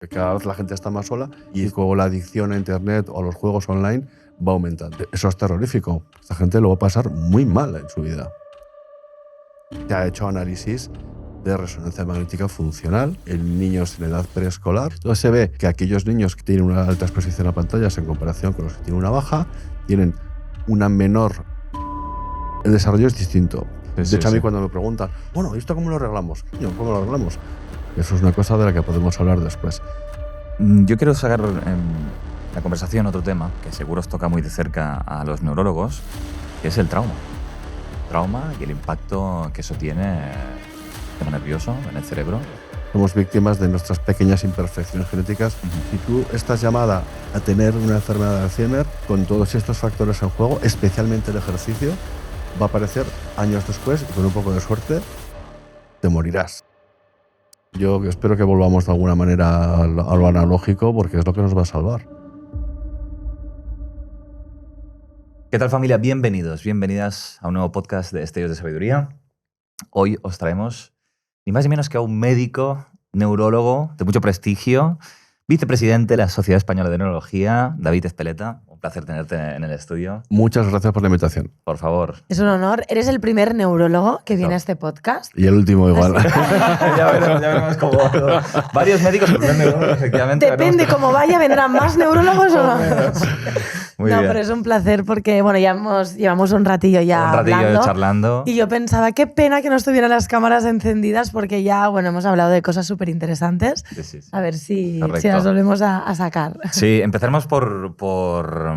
Cada vez la gente está más sola y con la adicción a Internet o a los juegos online va aumentando. Eso es terrorífico. Esta gente lo va a pasar muy mal en su vida. Se ha hecho análisis de resonancia magnética funcional en niños en edad preescolar. Entonces se ve que aquellos niños que tienen una alta exposición a pantallas en comparación con los que tienen una baja, tienen una menor... El desarrollo es distinto. De hecho, a mí cuando me preguntan, bueno, ¿esto cómo lo arreglamos? ¿Cómo lo arreglamos? Eso es una cosa de la que podemos hablar después. Yo quiero sacar la conversación otro tema que seguro os toca muy de cerca a los neurólogos, que es el trauma. Trauma y el impacto que eso tiene en el sistema nervioso, en el cerebro. Somos víctimas de nuestras pequeñas imperfecciones genéticas. Si tú estás llamada a tener una enfermedad de Alzheimer, con todos estos factores en juego, especialmente el ejercicio, va a aparecer años después y con un poco de suerte te morirás. Yo espero que volvamos de alguna manera a lo analógico porque es lo que nos va a salvar. ¿Qué tal, familia? Bienvenidos, bienvenidas a un nuevo podcast de Destellos de Sabiduría. Hoy os traemos ni más ni menos que a un médico neurólogo de mucho prestigio, vicepresidente de la Sociedad Española de Neurología, David Ezpeleta. Un placer tenerte en el estudio. Muchas gracias por la invitación. Por favor. Es un honor. Eres el primer neurólogo que viene a este podcast. Y el último igual. ya veremos cómo. Varios médicos, el primer neurólogo, efectivamente. Depende cómo vaya, ¿vendrán más neurólogos o no? Muy no, bien. pero es un placer porque, bueno, llevamos un ratillo ya un ratillo hablando. Charlando. Y yo pensaba, qué pena que no estuvieran las cámaras encendidas porque ya, bueno, hemos hablado de cosas súper interesantes. Sí. A ver si Correcto. las volvemos a sacar. Sí, empezaremos por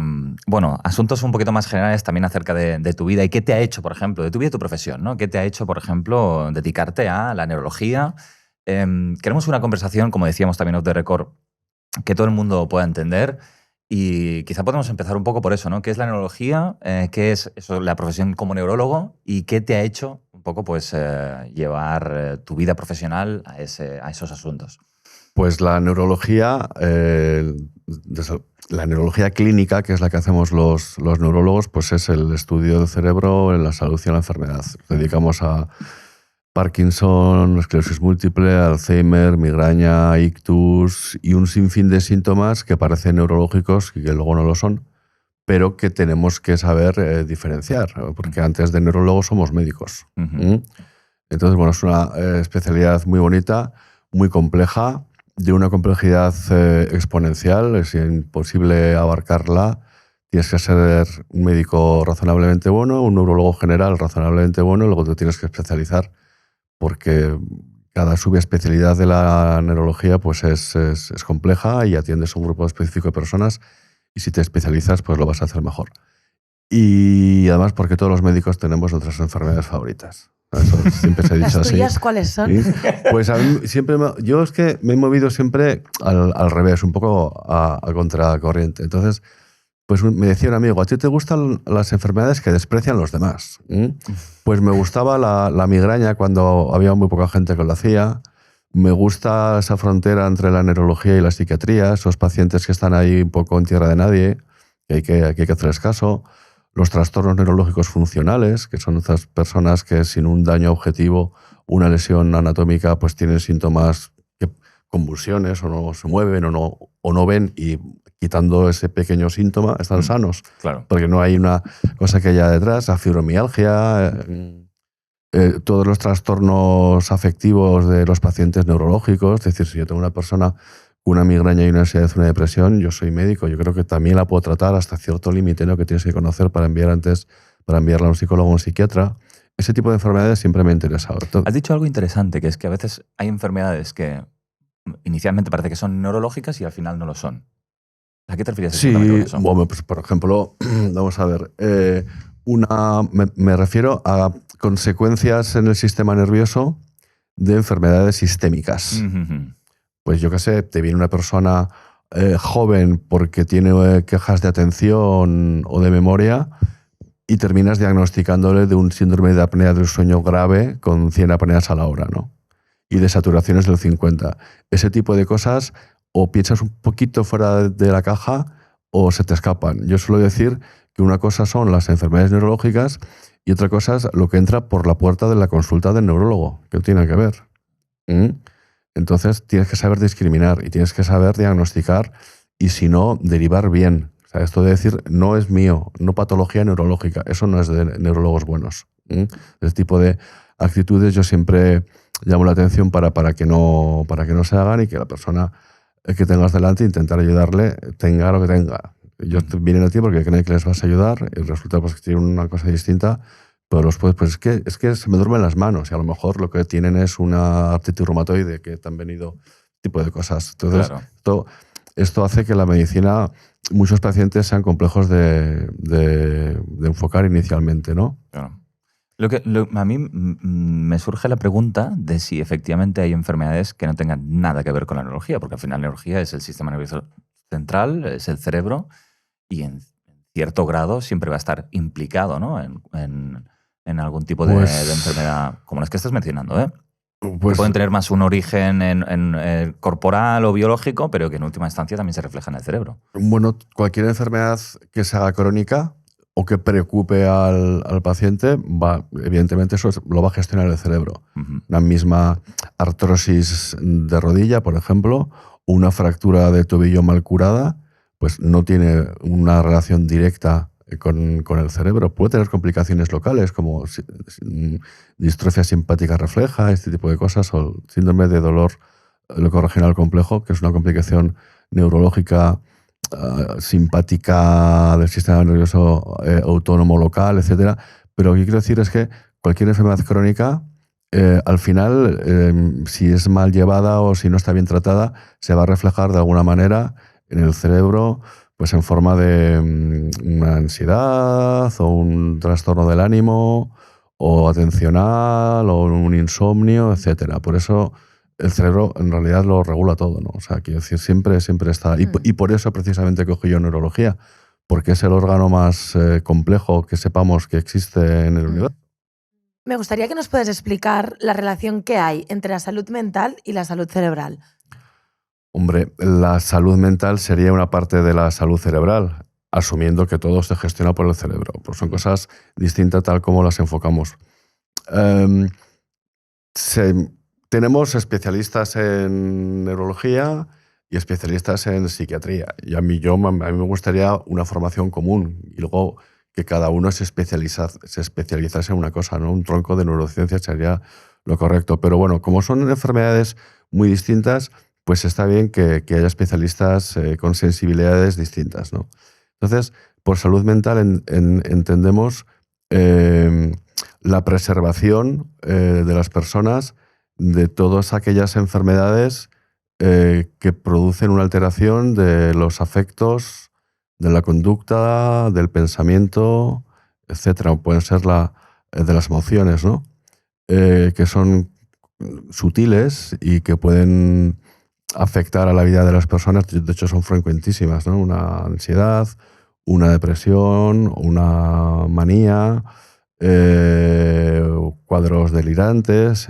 bueno, asuntos un poquito más generales también acerca de tu vida y qué te ha hecho, por ejemplo, de tu vida y tu profesión, ¿no? ¿Qué te ha hecho, por ejemplo, dedicarte a la neurología? Queremos una conversación, como decíamos también off the record, que todo el mundo pueda entender. Y quizá podemos empezar un poco por eso, ¿no? ¿Qué es la neurología? ¿Qué es eso, la profesión como neurólogo? ¿Y qué te ha hecho un poco pues, llevar tu vida profesional a esos asuntos? Pues la neurología, la neurología clínica, que es la que hacemos los neurólogos, pues es el estudio del cerebro en la salud y en la enfermedad. Nos dedicamos a Parkinson, esclerosis múltiple, Alzheimer, migraña, ictus y un sinfín de síntomas que parecen neurológicos y que luego no lo son, pero que tenemos que saber diferenciar, porque antes de neurólogos somos médicos. Entonces, bueno, es una especialidad muy bonita, muy compleja, de una complejidad exponencial, es imposible abarcarla. Tienes que ser un médico razonablemente bueno, un neurólogo general razonablemente bueno, y luego te tienes que especializar porque cada subespecialidad de la neurología pues es compleja y atiendes a un grupo específico de personas y si te especializas pues lo vas a hacer mejor. Y además porque todos los médicos tenemos nuestras enfermedades favoritas. Eso siempre se ha dicho ¿Las así. tuyas cuáles son? ¿Sí? Pues a mí siempre yo es que me he movido siempre al revés, un poco a contracorriente. Entonces, pues me decía un amigo, ¿a ti te gustan las enfermedades que desprecian los demás? Pues me gustaba la migraña cuando había muy poca gente que lo hacía. Me gusta esa frontera entre la neurología y la psiquiatría, esos pacientes que están ahí un poco en tierra de nadie, que hay que hacerles caso. Los trastornos neurológicos funcionales, que son esas personas que sin un daño objetivo, una lesión anatómica, pues tienen síntomas, convulsiones, o no se mueven o no ven, y quitando ese pequeño síntoma están sanos. Claro. Porque no hay una cosa que haya detrás, la fibromialgia, todos los trastornos afectivos de los pacientes neurológicos. Es decir, si yo tengo una persona una migraña y una ansiedad, una depresión, yo soy médico, yo creo que también la puedo tratar hasta cierto límite, ¿no? Que tienes que conocer para enviarla a un psicólogo o un psiquiatra. Ese tipo de enfermedades siempre me ha interesado. Has dicho algo interesante, que es que a veces hay enfermedades que inicialmente parece que son neurológicas y al final no lo son. ¿A qué te refieres? Sí, bueno, pues por ejemplo, vamos a ver, me refiero a consecuencias en el sistema nervioso de enfermedades sistémicas. Pues yo qué sé, te viene una persona joven porque tiene quejas de atención o de memoria y terminas diagnosticándole de un síndrome de apnea del sueño grave con 100 apneas a la hora, ¿no? Y de saturaciones del 50. Ese tipo de cosas o piensas un poquito fuera de la caja o se te escapan. Yo suelo decir que una cosa son las enfermedades neurológicas y otra cosa es lo que entra por la puerta de la consulta del neurólogo, que tiene que ver. Entonces tienes que saber discriminar y tienes que saber diagnosticar y si no, derivar bien. O sea, esto de decir, no es mío, no patología neurológica, eso no es de neurólogos buenos. Ese tipo de actitudes yo siempre llamo la atención para que no se hagan y que la persona que tengas delante intentar ayudarle, tenga lo que tenga. Ellos vienen a ti porque creen que les vas a ayudar y resulta pues, que tienen una cosa distinta, pero después pues es que se me duermen las manos y a lo mejor lo que tienen es una artritis reumatoide que te han venido tipo de cosas. Entonces, claro, esto hace que la medicina, muchos pacientes sean complejos de enfocar inicialmente, ¿no? Claro. A mí me surge la pregunta de si efectivamente hay enfermedades que no tengan nada que ver con la neurología, porque al final la neurología es el sistema nervioso central, es el cerebro, y en cierto grado siempre va a estar implicado, ¿no? en algún tipo de enfermedad como las que estás mencionando, ¿eh? Que pueden tener más un origen corporal o biológico, pero que en última instancia también se refleja en el cerebro. Bueno, cualquier enfermedad que se haga crónica o que preocupe al paciente, evidentemente eso lo va a gestionar el cerebro. La misma artrosis de rodilla, por ejemplo, o una fractura de tobillo mal curada, pues no tiene una relación directa con el cerebro. Puede tener complicaciones locales como distrofia simpática refleja, este tipo de cosas, o síndrome de dolor locorregional complejo, que es una complicación neurológica simpática del sistema nervioso autónomo local, etc. Pero lo que quiero decir es que cualquier enfermedad crónica, al final, si es mal llevada o si no está bien tratada, se va a reflejar de alguna manera en el cerebro, pues en forma de una ansiedad o un trastorno del ánimo o atencional o un insomnio, etc. Por eso el cerebro en realidad lo regula todo, ¿no? O sea, quiero decir, siempre está. Y por eso precisamente cogí yo neurología, porque es el órgano más complejo que sepamos que existe en el universo. Me gustaría que nos puedas explicar la relación que hay entre la salud mental y la salud cerebral. Hombre, la salud mental sería una parte de la salud cerebral, asumiendo que todo se gestiona por el cerebro. Pues son cosas distintas tal como las enfocamos. Tenemos especialistas en neurología y especialistas en psiquiatría. Y a mí me gustaría una formación común y luego que cada uno se especializase en una cosa, ¿no? Un tronco de neurociencias sería lo correcto. Pero bueno, como son enfermedades muy distintas, pues está bien que haya especialistas con sensibilidades distintas, ¿no? Entonces, por salud mental entendemos la preservación de las personas de todas aquellas enfermedades que producen una alteración de los afectos, de la conducta, del pensamiento, etc. Pueden ser de las emociones, ¿no? Que son sutiles y que pueden afectar a la vida de las personas. De hecho, son frecuentísimas, ¿no? Una ansiedad, una depresión, una manía, cuadros delirantes,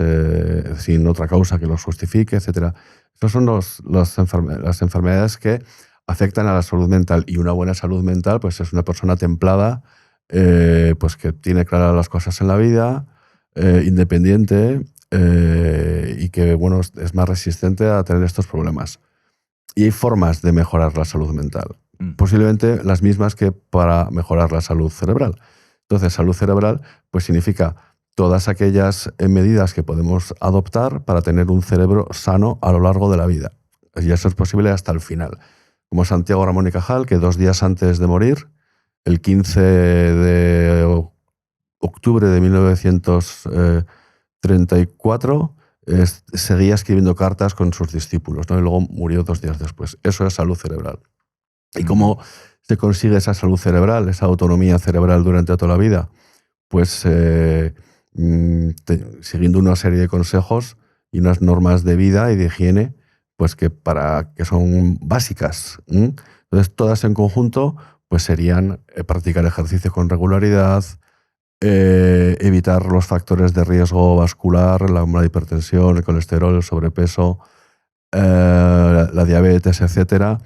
sin otra causa que los justifique, etc. Estas son las enfermedades que afectan a la salud mental. Y una buena salud mental pues es una persona templada, pues que tiene claras las cosas en la vida, independiente y que bueno, es más resistente a tener estos problemas. Y hay formas de mejorar la salud mental, posiblemente las mismas que para mejorar la salud cerebral. Entonces, salud cerebral pues significa todas aquellas medidas que podemos adoptar para tener un cerebro sano a lo largo de la vida. Y eso es posible hasta el final. Como Santiago Ramón y Cajal, que 2 días antes de morir, el 15 de octubre de 1934, seguía escribiendo cartas con sus discípulos, ¿no? Y luego murió 2 días después. Eso es salud cerebral. ¿Y cómo se consigue esa salud cerebral, esa autonomía cerebral durante toda la vida? Pues siguiendo una serie de consejos y unas normas de vida y de higiene pues que son básicas. Entonces, todas en conjunto pues serían practicar ejercicio con regularidad, evitar los factores de riesgo vascular, la hipertensión, el colesterol, el sobrepeso, la diabetes, etc.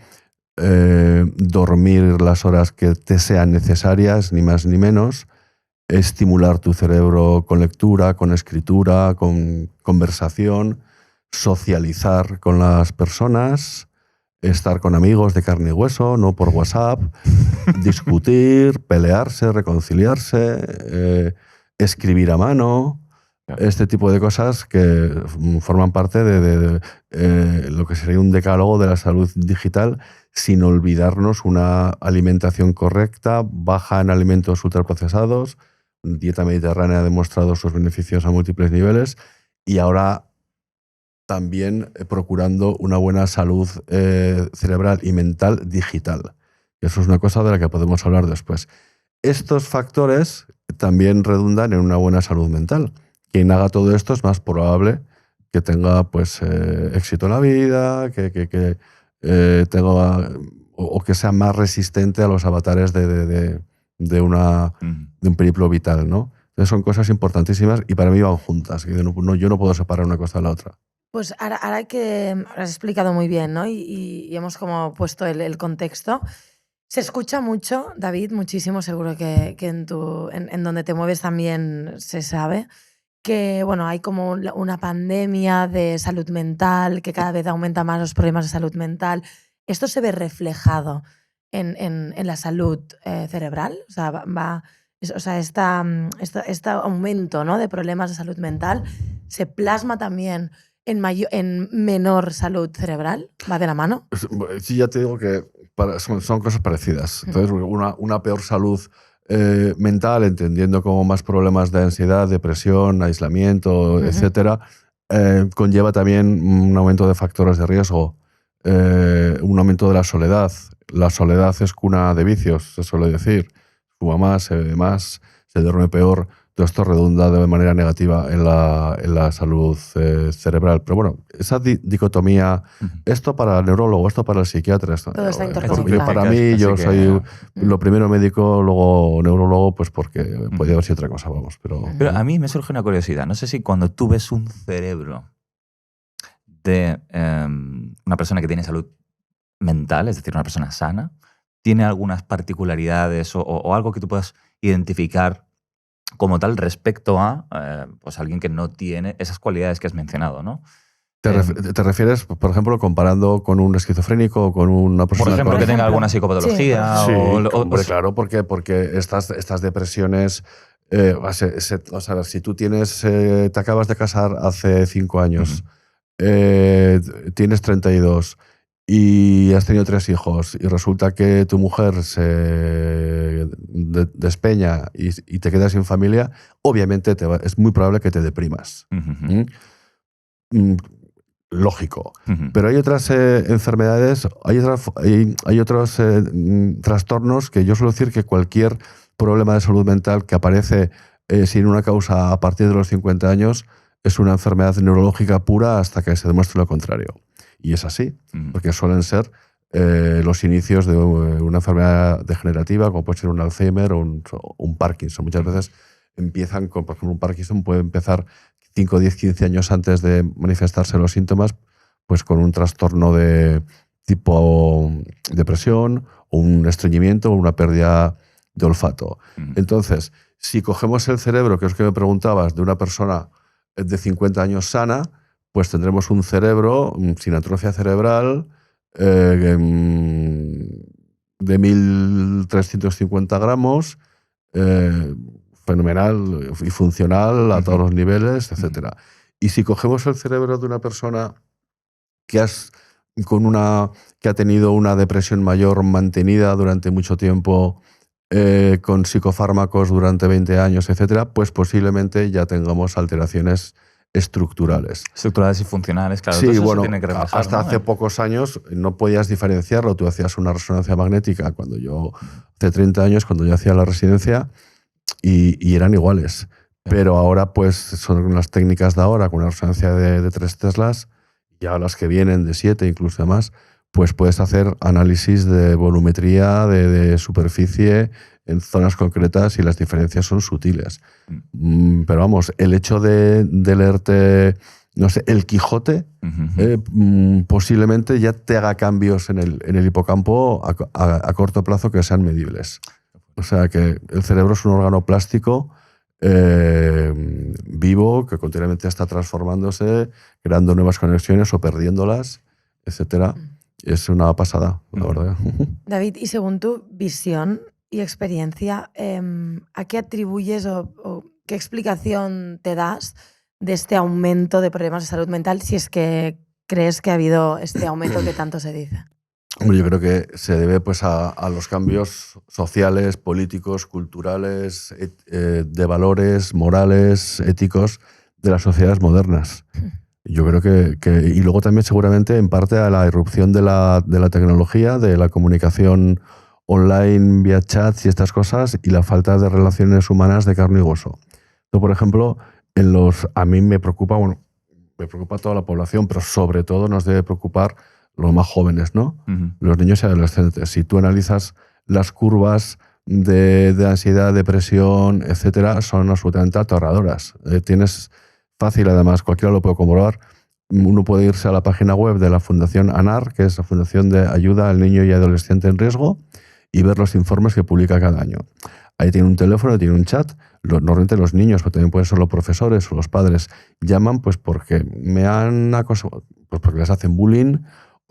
Dormir las horas que te sean necesarias, ni más ni menos. Estimular tu cerebro con lectura, con escritura, con conversación. socializar con las personas, estar con amigos de carne y hueso, no por WhatsApp, discutir, pelearse, reconciliarse, escribir a mano, este tipo de cosas que forman parte de lo que sería un decálogo de la salud digital, sin olvidarnos una alimentación correcta, baja en alimentos ultraprocesados. Dieta mediterránea ha demostrado sus beneficios a múltiples niveles, y ahora también procurando una buena salud cerebral y mental digital. Eso es una cosa de la que podemos hablar después. Estos factores también redundan en una buena salud mental. Quien haga todo esto es más probable que tenga pues, éxito en la vida, que tenga, o que sea más resistente a los avatares de un periplo vital, ¿no? Entonces son cosas importantísimas y para mí van juntas. Yo no puedo separar una cosa de la otra. Pues ahora que lo has explicado muy bien, ¿no? Y hemos como puesto el contexto. Se escucha mucho, David, muchísimo, seguro que en donde te mueves también se sabe, que bueno, hay como una pandemia de salud mental, que cada vez aumenta más los problemas de salud mental. ¿Esto se ve reflejado en la salud cerebral? O sea, este aumento, ¿no?, de problemas de salud mental se plasma también en menor salud cerebral. ¿Va de la mano? Sí, ya te digo que son cosas parecidas. Entonces, una peor salud mental, entendiendo como más problemas de ansiedad, depresión, aislamiento, etcétera, conlleva también un aumento de factores de riesgo, un aumento de la soledad. La soledad es cuna de vicios, se suele decir. Fuma más, se bebe más, se duerme peor. Todo esto redunda de manera negativa en la salud cerebral. Pero bueno, esa dicotomía, esto para el neurólogo, esto para el psiquiatra, todo está interconectado. porque para mí yo soy lo primero médico, luego neurólogo, pues porque podría haber sido otra cosa, vamos. Pero a mí me surge una curiosidad. No sé si cuando tú ves un cerebro de una persona que tiene salud mental, es decir, una persona sana, tiene algunas particularidades o algo que tú puedas identificar como tal respecto a pues alguien que no tiene esas cualidades que has mencionado, ¿no? ¿Te refieres, por ejemplo, comparando con un esquizofrénico o con una persona... Por ejemplo, que tenga alguna psicopatología? Sí, o claro, porque estas depresiones... vamos a ver, si tú te acabas de casar hace 5 años, tienes 32 y has tenido 3 hijos y resulta que tu mujer se despeña y te quedas sin familia, obviamente es muy probable que te deprimas. Lógico. Pero hay otras enfermedades, hay otros trastornos que yo suelo decir que cualquier problema de salud mental que aparece sin una causa a partir de los 50 años es una enfermedad neurológica pura hasta que se demuestre lo contrario. Y es así, porque suelen ser los inicios de una enfermedad degenerativa, como puede ser un Alzheimer o un Parkinson. Muchas veces empiezan por ejemplo, un Parkinson puede empezar 5, 10, 15 años antes de manifestarse los síntomas, pues con un trastorno de tipo depresión, o un estreñimiento o una pérdida de olfato. Entonces, si cogemos el cerebro, que es lo que me preguntabas, de una persona de 50 años sana, pues tendremos un cerebro sin atrofia cerebral de 1.350 gramos, fenomenal y funcional a todos los niveles, etc. Y si cogemos el cerebro de una persona que ha tenido una depresión mayor mantenida durante mucho tiempo, con psicofármacos durante 20 años, etc., pues posiblemente ya tengamos alteraciones estructurales. Estructurales y funcionales, claro. Sí, todo eso bueno, se tiene que reflejar, hasta hace pocos años no podías diferenciarlo. Tú hacías una resonancia magnética hace 30 años, cuando yo hacía la residencia, y eran iguales. Pero ahora, pues, son las técnicas de ahora, con una resonancia de 3 teslas, y ahora las que vienen de 7, incluso más, pues puedes hacer análisis de volumetría, de superficie en zonas concretas y las diferencias son sutiles. Pero vamos, el hecho de leerte, no sé, El Quijote, posiblemente ya te haga cambios en el hipocampo a corto plazo que sean medibles. O sea que el cerebro es un órgano plástico vivo, que continuamente está transformándose, creando nuevas conexiones o perdiéndolas, etcétera. Es una pasada, la verdad. David, y según tu visión y experiencia, ¿a qué atribuyes o qué explicación te das de este aumento de problemas de salud mental, si es que crees que ha habido este aumento que tanto se dice? Hombre, yo creo que se debe pues, a los cambios sociales, políticos, culturales, de valores, morales, éticos de las sociedades modernas. Yo creo que y luego también seguramente en parte a la irrupción de la tecnología, de la comunicación online vía chats y estas cosas, y la falta de relaciones humanas de carne y hueso. Yo, por ejemplo, a mí me preocupa, me preocupa toda la población, pero sobre todo nos debe preocupar los más jóvenes, ¿no? Los niños y adolescentes. Si tú analizas las curvas de ansiedad, depresión, etcétera, son absolutamente aterradoras. Tienes fácil, además, cualquiera lo puede comprobar. Uno puede irse a la página web de la Fundación ANAR, que es la Fundación de Ayuda al Niño y Adolescente en Riesgo, y ver los informes que publica cada año. Ahí tiene un teléfono, tiene un chat. Normalmente los niños, pero también pueden ser los profesores o los padres, llaman pues porque me han acosado, pues porque les hacen bullying,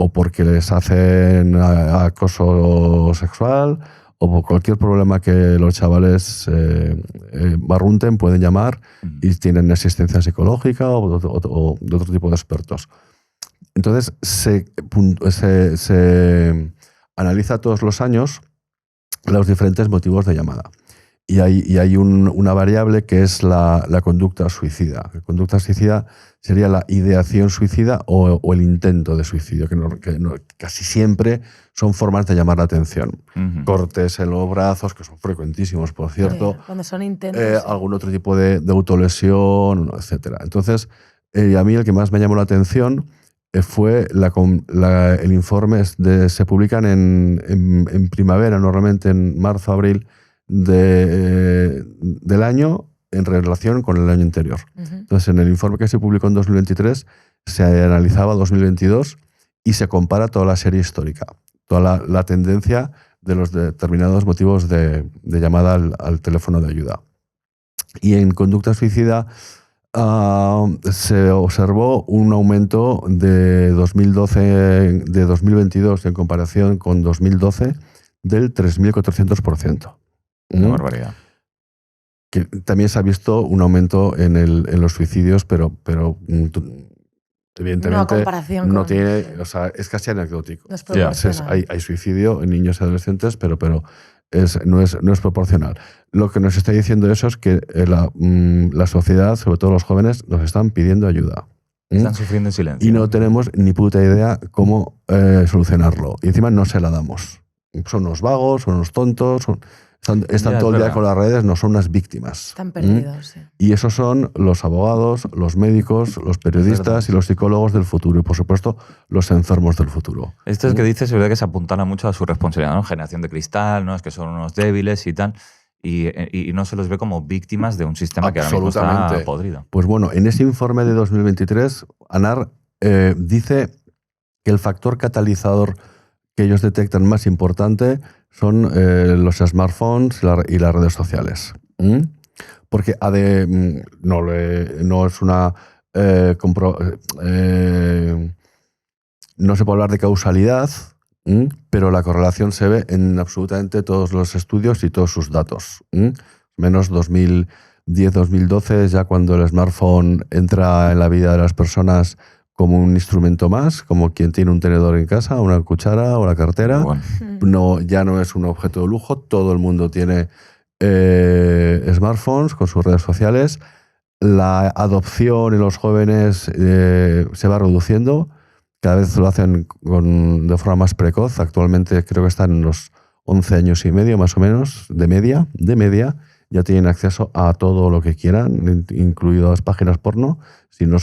o porque les hacen acoso sexual, o por cualquier problema que los chavales barrunten, pueden llamar y tienen asistencia psicológica o de otro tipo de expertos. Entonces, se analiza todos los años los diferentes motivos de llamada. Y hay una variable que es la conducta suicida. La conducta suicida sería la ideación suicida o el intento de suicidio, que casi siempre son formas de llamar la atención. Cortes en los brazos, que son frecuentísimos, por cierto. Cuando son intentos. Algún otro tipo de autolesión, etc. Entonces, a mí el que más me llamó la atención fue el informe, se publican en primavera, normalmente en marzo, abril, del año en relación con el año anterior. Entonces, en el informe que se publicó en 2023, se analizaba 2022 y se compara toda la serie histórica, toda la tendencia de los determinados motivos de llamada al teléfono de ayuda. Y en conducta suicida se observó un aumento de 2022 en comparación con 2012 del 3.400%. Una barbaridad. Que también se ha visto un aumento en los suicidios, pero evidentemente no, comparación no tiene, o sea, es casi anecdótico. No es proporcional. Hay suicidio en niños y adolescentes, pero no es proporcional. Lo que nos está diciendo eso es que la sociedad, sobre todo los jóvenes, nos están pidiendo ayuda. Están sufriendo en silencio. Y no tenemos ni puta idea cómo solucionarlo. Y encima no se la damos. Son unos vagos, son unos tontos, están todo el día con las redes, no son unas víctimas. Están perdidos, sí. Y esos son los abogados, los médicos, los periodistas y los psicólogos del futuro. Y, por supuesto, los enfermos del futuro. Esto es que dices, es verdad que se apuntala mucho a su responsabilidad, ¿no? Generación de cristal, ¿no? Es que son unos débiles y tal. Y no se los ve como víctimas de un sistema que ahora mismo está podrido. Pues bueno, en ese informe de 2023, ANAR dice que el factor catalizador que ellos detectan más importante son los smartphones y las redes sociales. Porque no es una... no se puede hablar de causalidad, pero la correlación se ve en absolutamente todos los estudios y todos sus datos. Menos 2010-2012 es ya cuando el smartphone entra en la vida de las personas como un instrumento más, como quien tiene un tenedor en casa, una cuchara o la cartera. Bueno. Ya no es un objeto de lujo, todo el mundo tiene smartphones con sus redes sociales. La adopción en los jóvenes se va reduciendo, cada vez lo hacen de forma más precoz. Actualmente creo que están en los 11 años y medio más o menos, de media, ya tienen acceso a todo lo que quieran, incluido las páginas porno, si no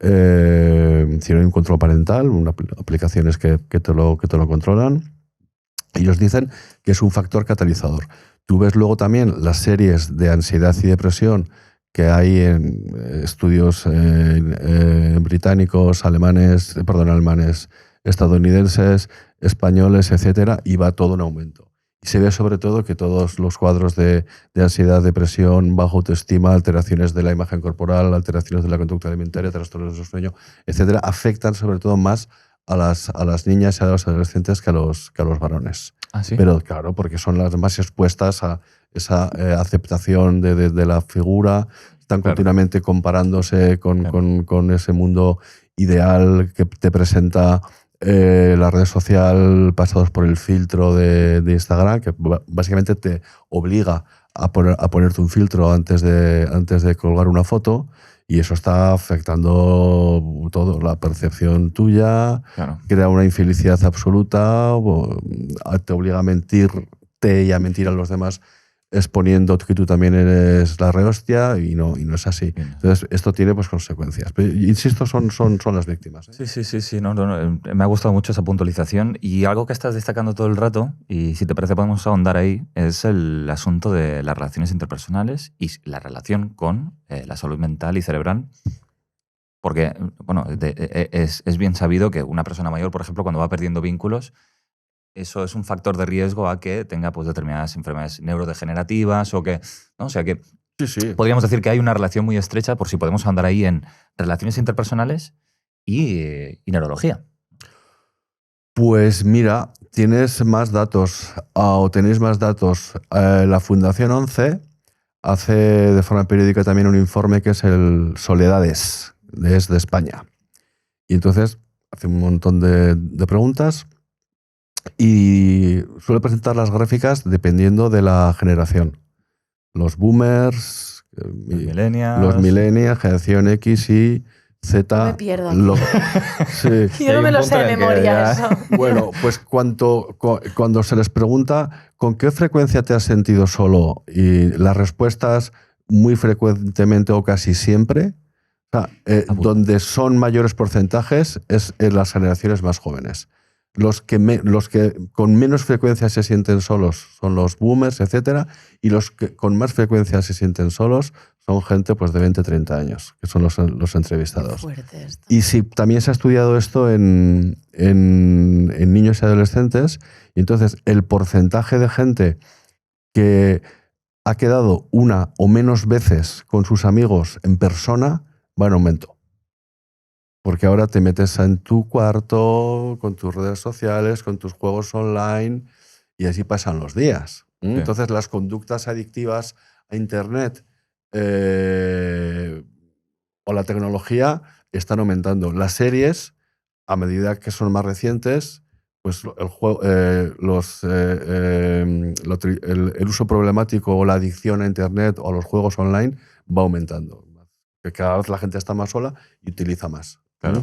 hay un control parental, aplicaciones que te lo controlan. Ellos dicen que es un factor catalizador. Tú ves luego también las series de ansiedad y depresión que hay en estudios británicos, alemanes, estadounidenses, españoles, etcétera, y va todo en aumento. Y se ve sobre todo que todos los cuadros de ansiedad, depresión, baja autoestima, alteraciones de la imagen corporal, alteraciones de la conducta alimentaria, trastornos del sueño, etcétera, afectan sobre todo más a las niñas y a los adolescentes que a los varones. ¿Ah, sí? Pero claro, porque son las más expuestas a esa aceptación de la figura, están Claro. continuamente comparándose Claro. con ese mundo ideal que te presenta la red social pasados por el filtro de Instagram, que básicamente te obliga a ponerte un filtro antes de colgar una foto, y eso está afectando todo, la percepción tuya, Claro. crea una infelicidad absoluta, te obliga a mentirte y a mentir a los demás exponiendo que tú también eres la rehostia, y no es así. Bien. Entonces, esto tiene pues consecuencias. Pero, insisto, son las víctimas. Sí. No, me ha gustado mucho esa puntualización. Y algo que estás destacando todo el rato, y si te parece podemos ahondar ahí, es el asunto de las relaciones interpersonales y la relación con la salud mental y cerebral. Porque, bueno, es bien sabido que una persona mayor, por ejemplo, cuando va perdiendo vínculos, eso es un factor de riesgo a que tenga pues, determinadas enfermedades neurodegenerativas o que, ¿no? O sea que Sí. podríamos decir que hay una relación muy estrecha, por si podemos andar ahí, en relaciones interpersonales y neurología. Pues mira, tienes más datos, o tenéis más datos. La Fundación 11 hace de forma periódica también un informe que es el Soledades, es de España. Y entonces hace un montón de preguntas y suele presentar las gráficas dependiendo de la generación. Los boomers, los millennials, generación X y Z. No me pierdo aquí. Sí. Yo no me lo sé de memoria eso. Bueno, pues cuando se les pregunta ¿con qué frecuencia te has sentido solo? Y las respuestas muy frecuentemente o casi siempre, donde son mayores porcentajes es en las generaciones más jóvenes. Los que con menos frecuencia se sienten solos son los boomers, etcétera, y los que con más frecuencia se sienten solos son gente pues, de 20, 30 años, que son los entrevistados. Qué fuerte esto. Y sí, también se ha estudiado esto en niños y adolescentes, y entonces el porcentaje de gente que ha quedado una o menos veces con sus amigos en persona va en aumento. Porque ahora te metes en tu cuarto, con tus redes sociales, con tus juegos online, y así pasan los días. Sí. Entonces las conductas adictivas a Internet o la tecnología están aumentando. Las series, a medida que son más recientes, pues el uso problemático o la adicción a Internet o a los juegos online va aumentando. Que cada vez la gente está más sola y utiliza más. Claro.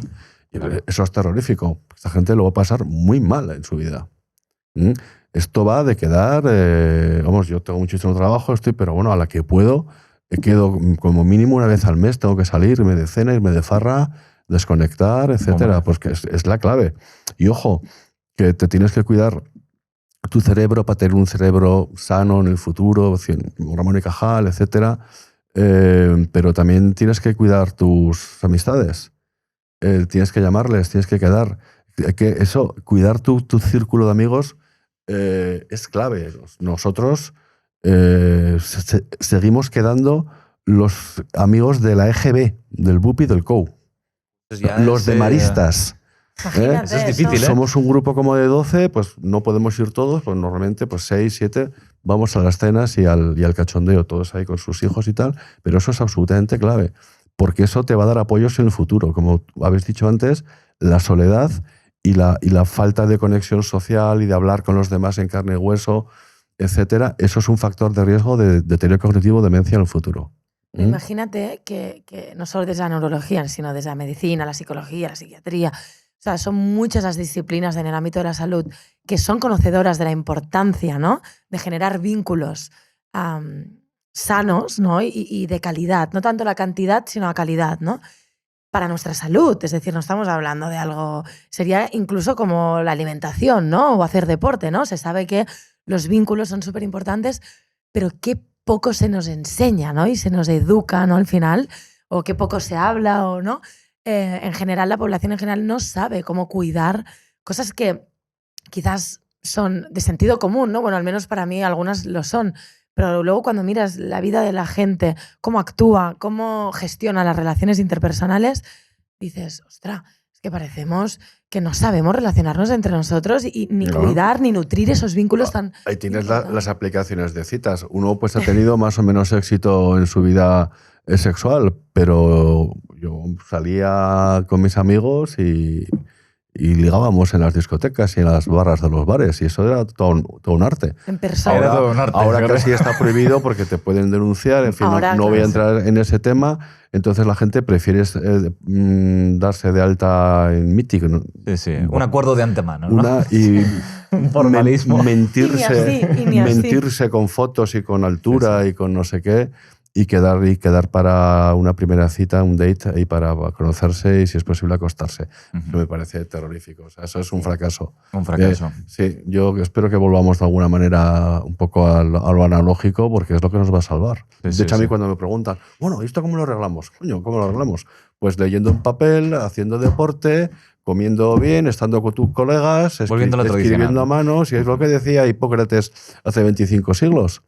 Y eso es terrorífico. Esta gente lo va a pasar muy mal en su vida. Esto va de quedar, yo tengo muchísimo trabajo, pero bueno, a la que puedo, quedo como mínimo una vez al mes, tengo que salir, irme de cena, irme de farra, desconectar, etcétera, pues que es la clave. Y ojo, que te tienes que cuidar tu cerebro para tener un cerebro sano en el futuro, Ramón y Cajal, etcétera, pero también tienes que cuidar tus amistades. Tienes que llamarles, tienes que quedar. Cuidar tu círculo de amigos es clave. Nosotros seguimos quedando los amigos de la EGB, del BUP y del COU. Los de maristas. Imagínate, eso es difícil, Somos un grupo como de 12, pues no podemos ir todos, pues normalmente pues 6, 7 vamos a las cenas y al cachondeo, todos ahí con sus hijos y tal, pero eso es absolutamente clave. Porque eso te va a dar apoyos en el futuro. Como habéis dicho antes, la soledad y la falta de conexión social y de hablar con los demás en carne y hueso, etcétera, eso es un factor de riesgo de deterioro cognitivo, demencia en el futuro. Imagínate que no solo desde la neurología, sino desde la medicina, la psicología, la psiquiatría, o sea, son muchas las disciplinas en el ámbito de la salud que son conocedoras de la importancia, ¿no?, de generar vínculos sanos, ¿no?, y de calidad, no tanto la cantidad, sino la calidad, ¿no?, para nuestra salud. Es decir, no estamos hablando de algo, sería incluso como la alimentación, ¿no?, o hacer deporte, ¿no? Se sabe que los vínculos son súper importantes, pero qué poco se nos enseña, ¿no?, y se nos educa, ¿no?, al final, o qué poco se habla, o no. En general, la población en general no sabe cómo cuidar cosas que quizás son de sentido común, ¿no? Bueno, al menos para mí algunas lo son. Pero luego cuando miras la vida de la gente, cómo actúa, cómo gestiona las relaciones interpersonales, dices, ostras, es que parecemos que no sabemos relacionarnos entre nosotros y ni cuidar, ni nutrir esos vínculos tan... Ahí tienes las aplicaciones de citas. Uno pues ha tenido más o menos éxito en su vida sexual, pero yo salía con mis amigos y ligábamos en las discotecas y en las barras de los bares, y eso era todo un arte. En persona. Ahora casi está prohibido porque te pueden denunciar, en fin, Ahora, no voy a entrar en ese tema. Entonces la gente prefiere darse de alta en Mythic. ¿No? Sí. Un acuerdo de antemano, ¿no? Y un formalismo. Mentirse con fotos y con altura y con no sé qué, y quedar para una primera cita, un date, y para conocerse y, si es posible, acostarse. Eso me parece terrorífico. O sea, eso es un fracaso. Un fracaso. Sí, yo espero que volvamos de alguna manera un poco a lo analógico, porque es lo que nos va a salvar. De hecho, a mí cuando me preguntan, bueno, ¿esto cómo lo arreglamos? Coño, ¿cómo lo arreglamos? Pues leyendo un papel, haciendo deporte, comiendo bien, estando con tus colegas, escribiendo a mano, si es lo que decía Hipócrates hace 25 siglos.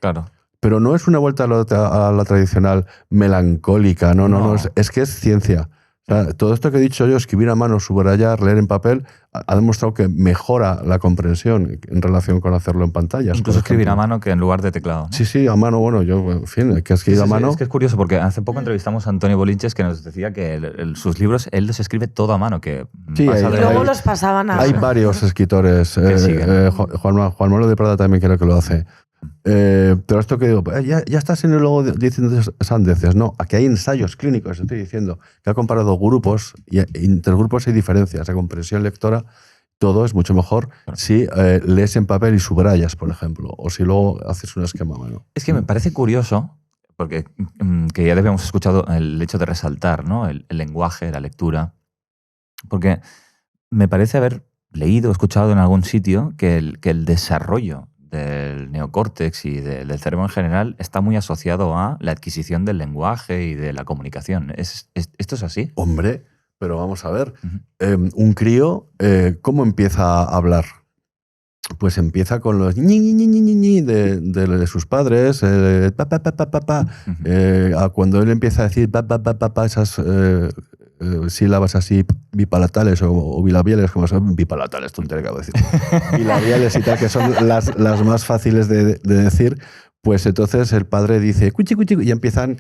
Claro. Pero no es una vuelta a la tradicional melancólica, no. Es que es ciencia. O sea, todo esto que he dicho yo, escribir a mano, subrayar, leer en papel, ha demostrado que mejora la comprensión en relación con hacerlo en pantallas. Incluso escribir a mano que en lugar de teclado, ¿no? Sí, a mano, bueno, yo, en fin, que escribir a mano... Es que es curioso, porque hace poco entrevistamos a Antonio Bolinches, que nos decía que sus libros, él los escribe todo a mano, que pasa y luego los pasaban a... Hay varios escritores. Juan Manuel de Prada también creo que lo hace. Pero esto que digo, ya estás en el logo diciendo sandeces. No, aquí hay ensayos clínicos, estoy diciendo, que ha comparado grupos, y entre grupos hay diferencias. La comprensión lectora, todo es mucho mejor si lees en papel y subrayas, por ejemplo, o si luego haces un esquema a mano. Es que me parece curioso, porque que ya habíamos escuchado el hecho de resaltar, ¿no? el lenguaje, la lectura, porque me parece haber leído o escuchado en algún sitio que el desarrollo del neocórtex y del cerebro en general está muy asociado a la adquisición del lenguaje y de la comunicación. ¿Esto es así? Hombre, pero vamos a ver. Un crío, ¿cómo empieza a hablar? Pues empieza con los ñi de sus padres, cuando él empieza a decir esas sílabas así bipalatales o bilabiales, como son bipalatales, tontería que acabo de decir, bilabiales y tal, que son las más fáciles de decir, pues entonces el padre dice cuchi, cuchi, y empiezan,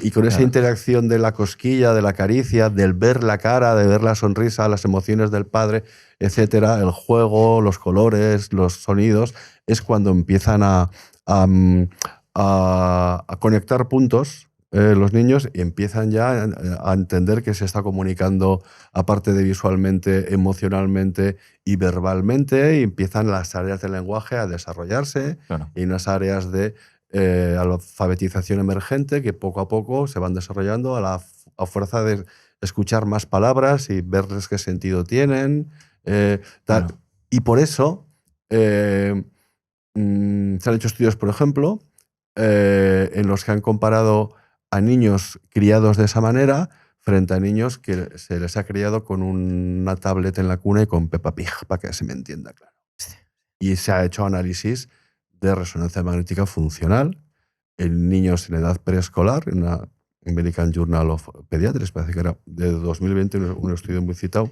y con esa interacción de la cosquilla, de la caricia, del ver la cara, de ver la sonrisa, las emociones del padre, etcétera, el juego, los colores, los sonidos, es cuando empiezan a conectar puntos los niños, y empiezan ya a entender que se está comunicando, aparte de visualmente, emocionalmente y verbalmente, y empiezan las áreas del lenguaje a desarrollarse, y unas áreas de alfabetización emergente que poco a poco se van desarrollando a fuerza de escuchar más palabras y verles qué sentido tienen. Y por eso se han hecho estudios, por ejemplo, en los que han comparado a niños criados de esa manera frente a niños que se les ha criado con una tablet en la cuna y con Peppa Pig, para que se me entienda claro. Y se ha hecho análisis de resonancia magnética funcional en niños en edad preescolar, en una American Journal of Pediatrics, parece que era de 2020, un estudio muy citado.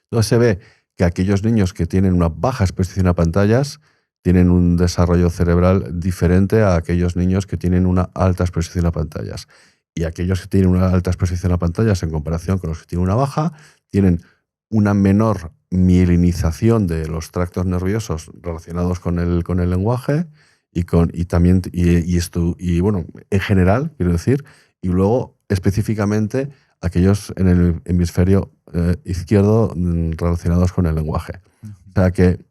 Entonces se ve que aquellos niños que tienen una baja exposición a pantallas tienen un desarrollo cerebral diferente a aquellos niños que tienen una alta exposición a pantallas. Y aquellos que tienen una alta exposición a pantallas, en comparación con los que tienen una baja, tienen una menor mielinización de los tractos nerviosos relacionados con el lenguaje y bueno, en general, quiero decir, y luego específicamente aquellos en el hemisferio izquierdo relacionados con el lenguaje. O sea que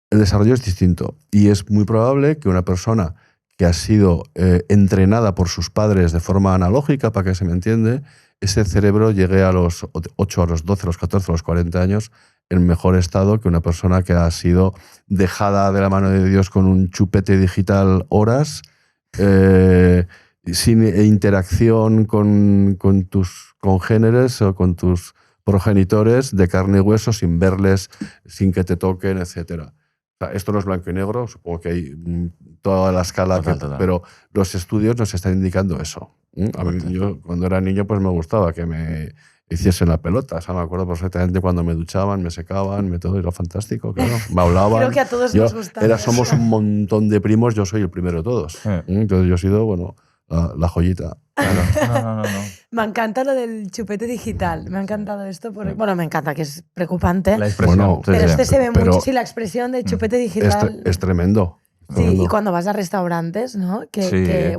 el desarrollo es distinto, y es muy probable que una persona que ha sido entrenada por sus padres de forma analógica, para que se me entiende, ese cerebro llegue a los 8, a los 12, a los 14, a los 40 años en mejor estado que una persona que ha sido dejada de la mano de Dios con un chupete digital horas, sin interacción con tus congéneres o con tus progenitores de carne y hueso sin verles, sin que te toquen, etc. O sea, esto no es blanco y negro, supongo que hay toda la escala, Total. pero los estudios nos están indicando eso. A mí, yo cuando era niño pues me gustaba que me hiciesen la pelota. O sea, me acuerdo perfectamente cuando me duchaban, me secaban, todo era fantástico, claro. Me hablaban. Creo que a todos nos gusta. Somos un montón de primos, yo soy el primero de todos. Entonces yo he sido, bueno, la joyita. Claro. No. Me encanta lo del chupete digital. Me ha encantado esto. Bueno, me encanta, que es preocupante. La expresión. Bueno, pero se ve mucho. Sí, la expresión de chupete digital. Es tremendo. Sí, y cuando vas a restaurantes, ¿no?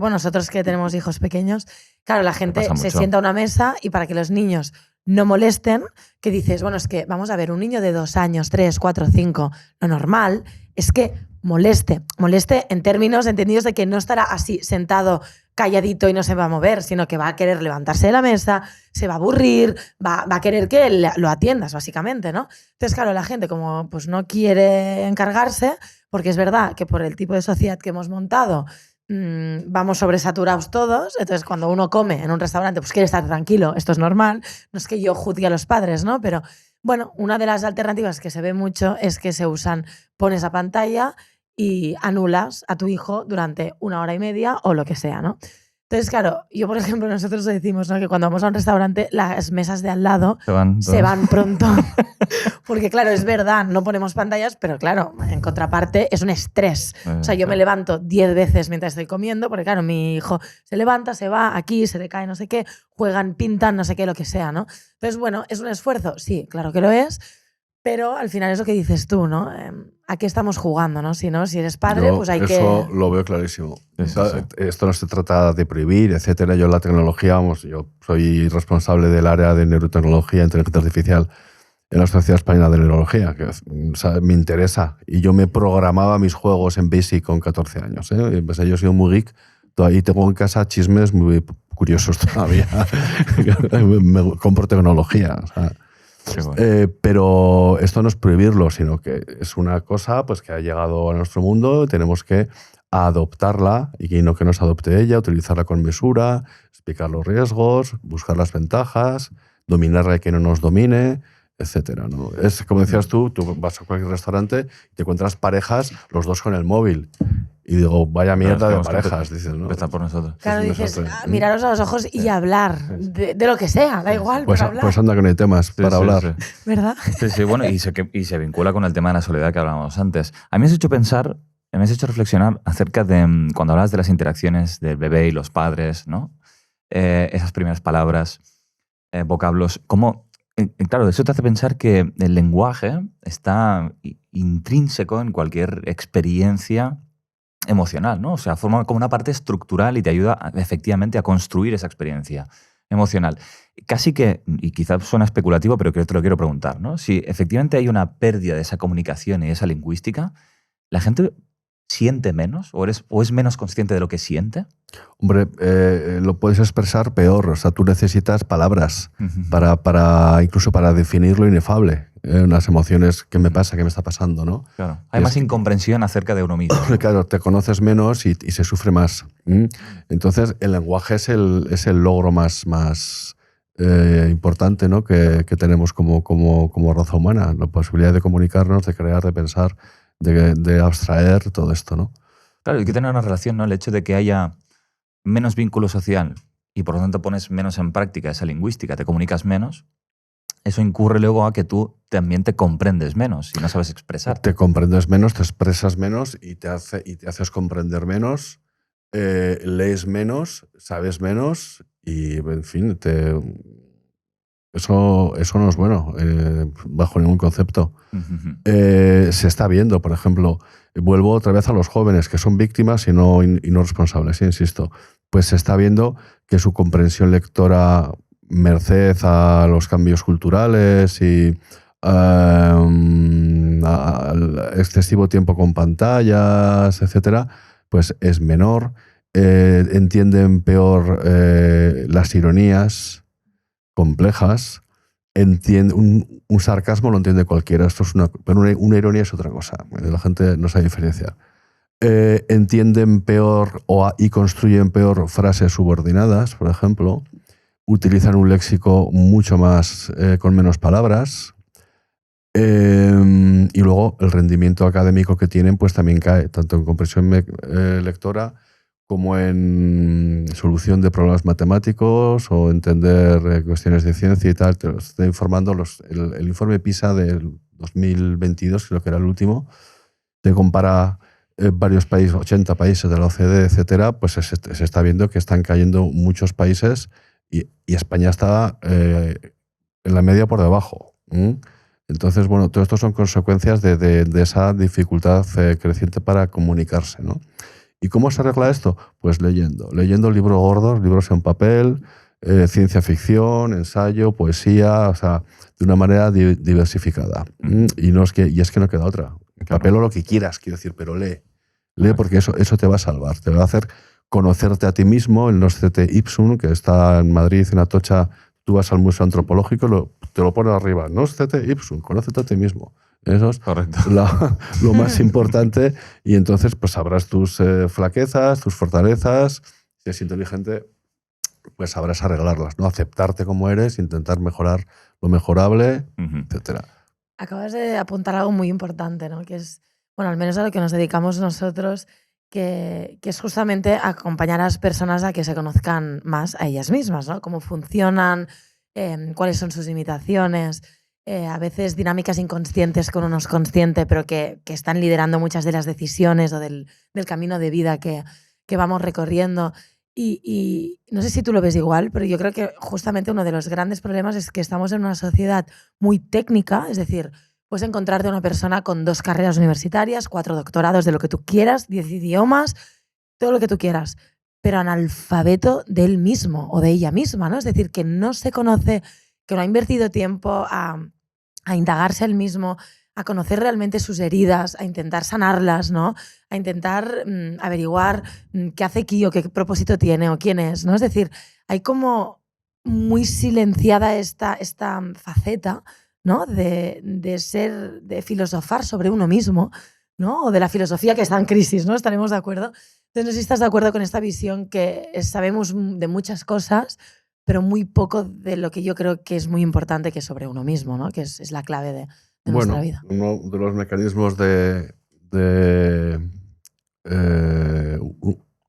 Bueno, nosotros que tenemos hijos pequeños, claro, la gente se sienta a una mesa y para que los niños no molesten, que dices, bueno, es que vamos a ver, un niño de 2 años, 3, 4, 5, lo normal es que moleste en términos entendidos de que no estará así sentado calladito y no se va a mover, sino que va a querer levantarse de la mesa, se va a aburrir, va a querer que lo atiendas, básicamente, ¿no? Entonces, claro, la gente como pues no quiere encargarse, porque es verdad que por el tipo de sociedad que hemos montado vamos sobresaturados todos, entonces cuando uno come en un restaurante pues quiere estar tranquilo, esto es normal, no es que yo juzgue a los padres, ¿no? Pero bueno, una de las alternativas que se ve mucho es que se usan, pones a pantalla y anulas a tu hijo durante 1 hora y media o lo que sea, ¿no? Entonces, claro, yo, por ejemplo, nosotros decimos, ¿no?, que cuando vamos a un restaurante, las mesas de al lado se van pronto. Porque, claro, es verdad, no ponemos pantallas, pero, claro, en contraparte es un estrés. O sea, yo me levanto 10 veces mientras estoy comiendo, porque, claro, mi hijo se levanta, se va aquí, se le cae no sé qué, juegan, pintan, no sé qué, lo que sea, ¿no? Entonces, bueno, ¿es un esfuerzo? Sí, claro que lo es. Pero al final es lo que dices tú, ¿no? ¿A qué estamos jugando, no? Si eres padre, pues hay eso lo veo clarísimo. Sí. Esto no se trata de prohibir, etcétera. Yo la tecnología, yo soy responsable del área de neurotecnología e inteligencia artificial en la Sociedad Española de Neurología, que me interesa. Y yo me programaba mis juegos en BASIC con 14 años. Pues yo he sido muy geek. Todavía tengo en casa chismes muy curiosos todavía. Me compro tecnología, o sea. Pero esto no es prohibirlo, sino que es una cosa pues, que ha llegado a nuestro mundo, tenemos que adoptarla y que no que nos adopte ella, utilizarla con mesura, explicar los riesgos, buscar las ventajas, dominarla y que no nos domine, etcétera, ¿no? Es como decías tú vas a cualquier restaurante y te encuentras parejas, los dos con el móvil. Y digo, vaya mierda de parejas, dices, ¿no? Está por nosotros. Claro, dices, miraros a los ojos y hablar de lo que sea, da igual, pues, para hablar. Pues anda que no hay temas para hablar. Sí. ¿Verdad? Sí, bueno, y se vincula con el tema de la soledad que hablábamos antes. A mí me has hecho pensar, me has hecho reflexionar acerca de cuando hablas de las interacciones del bebé y los padres, ¿no? Esas primeras palabras, vocablos, cómo... Claro, eso te hace pensar que el lenguaje está intrínseco en cualquier experiencia emocional, ¿no? O sea, forma como una parte estructural y te ayuda efectivamente a construir esa experiencia emocional. Casi que, y quizás suena especulativo, pero te lo quiero preguntar, ¿no? Si efectivamente hay una pérdida de esa comunicación y esa lingüística, ¿la gente siente menos o es menos consciente de lo que siente? Hombre, lo puedes expresar peor. O sea, tú necesitas palabras incluso para definir lo inefable. Unas emociones, ¿qué me pasa? ¿Qué me está pasando? ¿No? Claro. Hay más incomprensión acerca de uno mismo. Claro, te conoces menos y se sufre más. Entonces, el lenguaje es el logro más importante, ¿no?, que tenemos como raza humana. La posibilidad de comunicarnos, de crear, de pensar, de abstraer todo esto, ¿no? Claro, hay que tener una relación, ¿no? El hecho de que haya menos vínculo social y por lo tanto pones menos en práctica esa lingüística, te comunicas menos, eso incurre luego a que tú también te comprendes menos y no sabes expresar. Te comprendes menos, te expresas menos y te haces comprender menos, lees menos, sabes menos y, en fin, eso no es bueno bajo ningún concepto. Se está viendo, por ejemplo, vuelvo otra vez a los jóvenes que son víctimas y no responsables, insisto, pues se está viendo que su comprensión lectora, merced a los cambios culturales y al excesivo tiempo con pantallas, etcétera, pues es menor, entienden peor las ironías complejas, un sarcasmo lo entiende cualquiera, pero una ironía es otra cosa, la gente no sabe diferenciar. Entienden peor y construyen peor frases subordinadas, por ejemplo, utilizan un léxico mucho más, con menos palabras. Y luego el rendimiento académico que tienen pues también cae, tanto en comprensión lectora como en solución de problemas matemáticos o entender cuestiones de ciencia y tal. Te lo estoy informando. El informe PISA del 2022, creo que era el último, te compara varios países, 80 países de la OCDE, etcétera, pues se está viendo que están cayendo muchos países y España está en la media por debajo. Entonces, bueno, todo esto son consecuencias de esa dificultad creciente para comunicarse, ¿no? ¿Y cómo se arregla esto? Pues leyendo libros gordos, libros en papel, ciencia ficción, ensayo, poesía, o sea, de una manera diversificada. Y es que no queda otra. En papel o lo que quieras, quiero decir, pero lee. Lee porque eso te va a salvar, te va a hacer conocerte a ti mismo. El Noscete Ipsum, que está en Madrid, en Atocha, tú vas al Museo Antropológico, te lo pones arriba. Noscete Ipsum, conócete a ti mismo. Eso es lo más importante. Y entonces pues sabrás tus flaquezas, tus fortalezas. Si eres inteligente, pues sabrás arreglarlas, ¿no? Aceptarte como eres, intentar mejorar lo mejorable, etcétera. Acabas de apuntar algo muy importante, ¿no? Que es, bueno, al menos a lo que nos dedicamos nosotros, que es justamente acompañar a las personas a que se conozcan más a ellas mismas, ¿no? Cómo funcionan, cuáles son sus limitaciones, a veces dinámicas inconscientes que uno no es consciente, pero que están liderando muchas de las decisiones o del camino de vida que vamos recorriendo. Y no sé si tú lo ves igual, pero yo creo que justamente uno de los grandes problemas es que estamos en una sociedad muy técnica, es decir, puedes encontrarte a una persona con 2 carreras universitarias, 4 doctorados de lo que tú quieras, 10 idiomas, todo lo que tú quieras, pero analfabeto de él mismo o de ella misma, ¿no? Es decir, que no se conoce, que no ha invertido tiempo a indagarse él mismo, a conocer realmente sus heridas, a intentar sanarlas, ¿no? A intentar averiguar qué hace aquí o qué propósito tiene o quién es, ¿no? Es decir, hay como muy silenciada esta faceta, ¿no? de filosofar sobre uno mismo, ¿no? O de la filosofía que está en crisis, ¿no? Estaremos de acuerdo. Entonces, no sé si estás de acuerdo con esta visión que sabemos de muchas cosas, pero muy poco de lo que yo creo que es muy importante, que es sobre uno mismo, ¿no? Que es la clave de nuestra vida. Uno de los mecanismos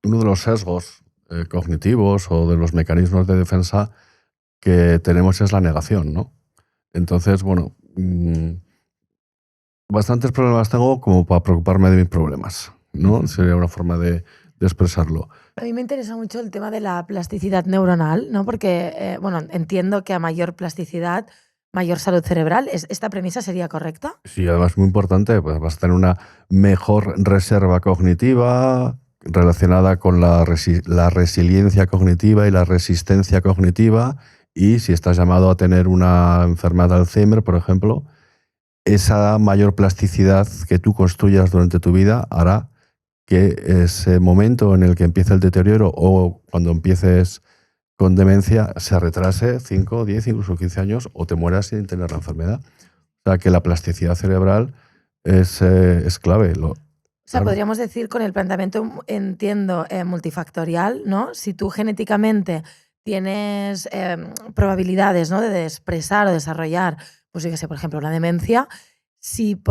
uno de los sesgos cognitivos o de los mecanismos de defensa que tenemos es la negación, ¿no? Entonces, bueno, bastantes problemas tengo como para preocuparme de mis problemas, ¿no? Sería una forma de expresarlo. A mí me interesa mucho el tema de la plasticidad neuronal, ¿no? Porque, bueno, entiendo que a mayor plasticidad, mayor salud cerebral. ¿Esta premisa sería correcta? Sí, además muy importante, pues vas a tener una mejor reserva cognitiva relacionada con la resiliencia cognitiva y la resistencia cognitiva. Y si estás llamado a tener una enfermedad de Alzheimer, por ejemplo, esa mayor plasticidad que tú construyas durante tu vida hará que ese momento en el que empieza el deterioro o cuando empieces con demencia se retrase 5, 10, incluso 15 años o te mueras sin tener la enfermedad. O sea, que la plasticidad cerebral es clave. O sea, podríamos decir con el planteamiento, entiendo, multifactorial, ¿no? Si tú genéticamente tienes probabilidades, ¿no? de expresar o desarrollar, pues yo qué sé, por ejemplo, la demencia, si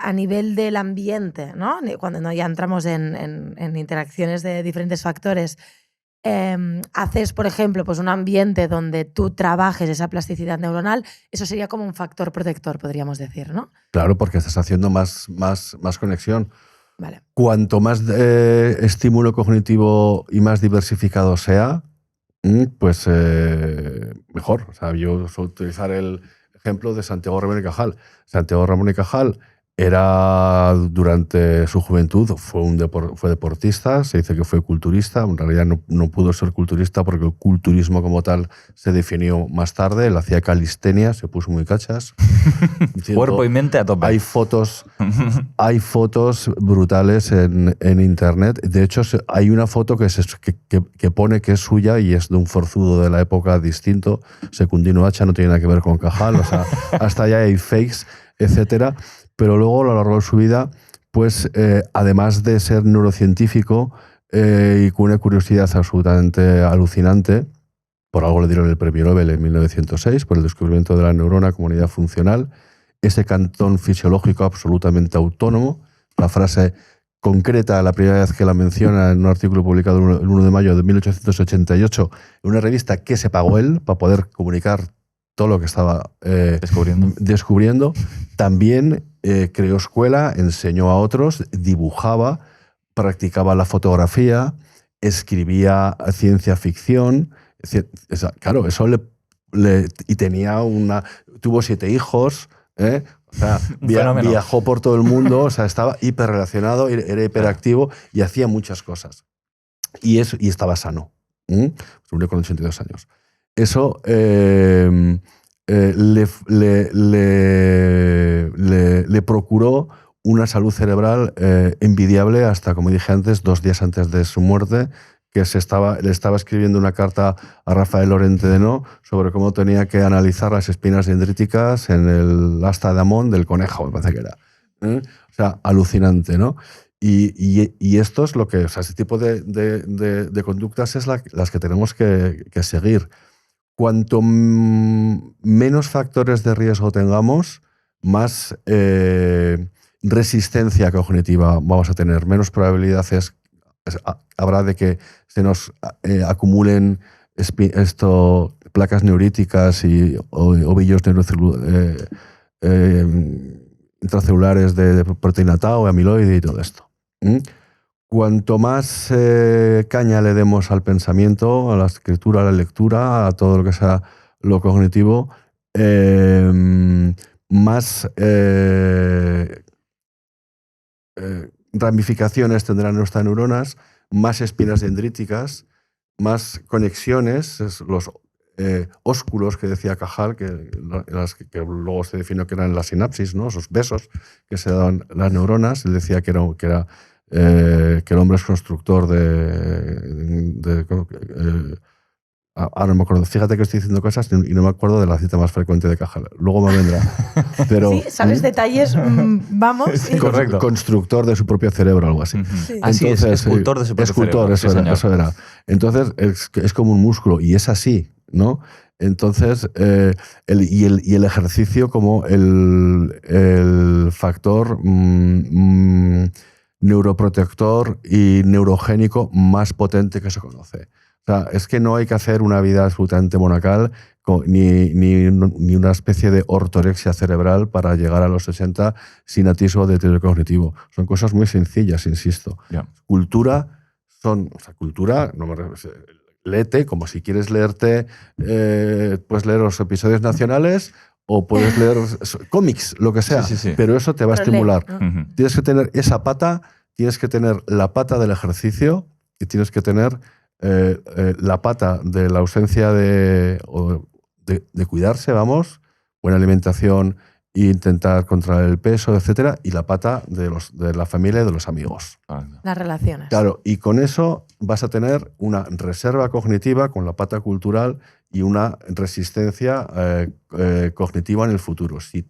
a nivel del ambiente, ¿no? Cuando ya entramos en interacciones de diferentes factores, haces, por ejemplo, pues un ambiente donde tú trabajes esa plasticidad neuronal, eso sería como un factor protector, podríamos decir, ¿no? Claro, porque estás haciendo más conexión. Vale. Cuanto más estímulo cognitivo y más diversificado sea, pues mejor. O sea, yo suelo utilizar el ejemplo de Santiago Ramón y Cajal. Santiago Ramón y Cajal era, durante su juventud, fue deportista, se dice que fue culturista, en realidad no pudo ser culturista porque el culturismo como tal se definió más tarde, él hacía calistenia, se puso muy cachas. Cuerpo y mente a tope. Hay fotos brutales en internet, de hecho hay una foto que pone que es suya y es de un forzudo de la época distinto, Secundino Hacha, no tiene nada que ver con Cajal, o sea, hasta allá hay fakes, etcétera. Pero luego, a lo largo de su vida, pues además de ser neurocientífico y con una curiosidad absolutamente alucinante, por algo le dieron el premio Nobel en 1906 por el descubrimiento de la neurona como unidad funcional, ese cantón fisiológico absolutamente autónomo. La frase concreta, la primera vez que la menciona en un artículo publicado el 1 de mayo de 1888 en una revista que se pagó él para poder comunicar todo lo que estaba descubriendo. También creó escuela, enseñó a otros, dibujaba, practicaba la fotografía, escribía ciencia ficción. Claro, eso y tuvo 7 hijos, o sea, viajó por todo el mundo, o sea, estaba hiperrelacionado, era hiperactivo y hacía muchas cosas. Y estaba sano. Se murió con 82 años. Eso le procuró una salud cerebral envidiable hasta, como dije antes, 2 días antes de su muerte, que le estaba escribiendo una carta a Rafael Lorente de No sobre cómo tenía que analizar las espinas dendríticas en el asta de Amón del conejo, me parece que era. O sea, alucinante, ¿no? Y esto es lo que, o sea, ese tipo de conductas es las que tenemos que seguir. Cuanto menos factores de riesgo tengamos, más resistencia cognitiva vamos a tener, menos probabilidades habrá de que se nos acumulen placas neuríticas y ovillos intracelulares de proteína tau, amiloide y todo esto. Cuanto más caña le demos al pensamiento, a la escritura, a la lectura, a todo lo que sea lo cognitivo, más ramificaciones tendrán nuestras neuronas, más espinas dendríticas, más conexiones, los ósculos que decía Cajal, que luego se definió que eran las sinapsis, ¿no? Esos besos que se daban las neuronas. Él decía que el hombre es constructor ahora no me acuerdo. Fíjate que estoy diciendo cosas y no me acuerdo de la cita más frecuente de Cajal. Luego me vendrá. Pero, sí, sabes detalles, vamos. Sí, correcto. Constructor de su propio cerebro, algo así. Sí. Así es, escultor de su propio cerebro. Eso era. Entonces, es como un músculo y es así, ¿no? Entonces, el ejercicio como el factor neuroprotector y neurogénico más potente que se conoce. O sea, es que no hay que hacer una vida absolutamente monacal ni una especie de ortorexia cerebral para llegar a los 60 sin atisbo de deterioro cognitivo. Son cosas muy sencillas, insisto. Yeah. Cultura, léete, como si quieres leerte, puedes leer los episodios nacionales o puedes leer cómics, lo que sea, sí. pero eso te va a estimular. ¿No? Tienes que tener esa pata, tienes que tener la pata del ejercicio y tienes que tener la pata de la ausencia de cuidarse, vamos, buena alimentación e intentar controlar el peso, etcétera, y la pata de la familia y de los amigos. Las relaciones. Claro, y con eso vas a tener una reserva cognitiva con la pata cultural y una resistencia cognitiva en el futuro. Si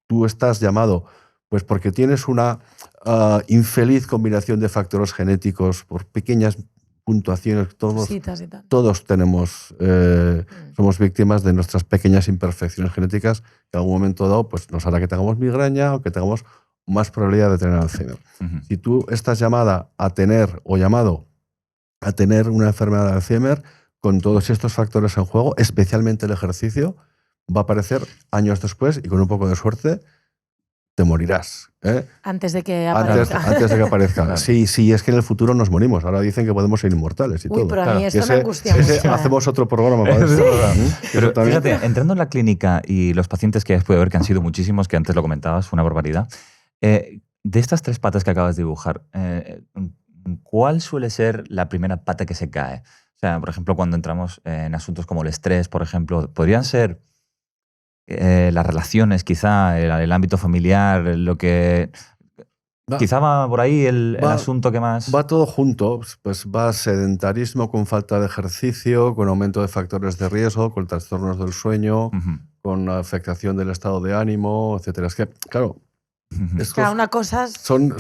tú estás llamado, pues porque tienes una infeliz combinación de factores genéticos por pequeñas puntuaciones, todos tenemos, somos víctimas de nuestras pequeñas imperfecciones genéticas que en algún momento dado pues, nos hará que tengamos migraña o que tengamos más probabilidad de tener Alzheimer. Si tú estás llamada a tener o llamado a tener una enfermedad de Alzheimer, con todos estos factores en juego, especialmente el ejercicio, va a aparecer años después y con un poco de suerte te morirás. Antes de que aparezca. Antes de que aparezca. Claro. Sí, es que en el futuro nos morimos. Ahora dicen que podemos ser inmortales y todo. Pero a mí esto me angustia ese mucho. hacemos otro programa. Pero fíjate, entrando en la clínica y los pacientes que puede ver, que han sido muchísimos, que antes lo comentabas, una barbaridad, de estas 3 patas que acabas de dibujar, ¿cuál suele ser la primera pata que se cae? O sea, por ejemplo, cuando entramos en asuntos como el estrés, por ejemplo, ¿podrían ser las relaciones, quizá, el ámbito familiar, lo que... Quizá va por ahí el asunto que más... Va todo junto, pues va sedentarismo con falta de ejercicio, con aumento de factores de riesgo, con trastornos del sueño, con afectación del estado de ánimo, etcétera. Es que, claro, Cada una cosa es... Son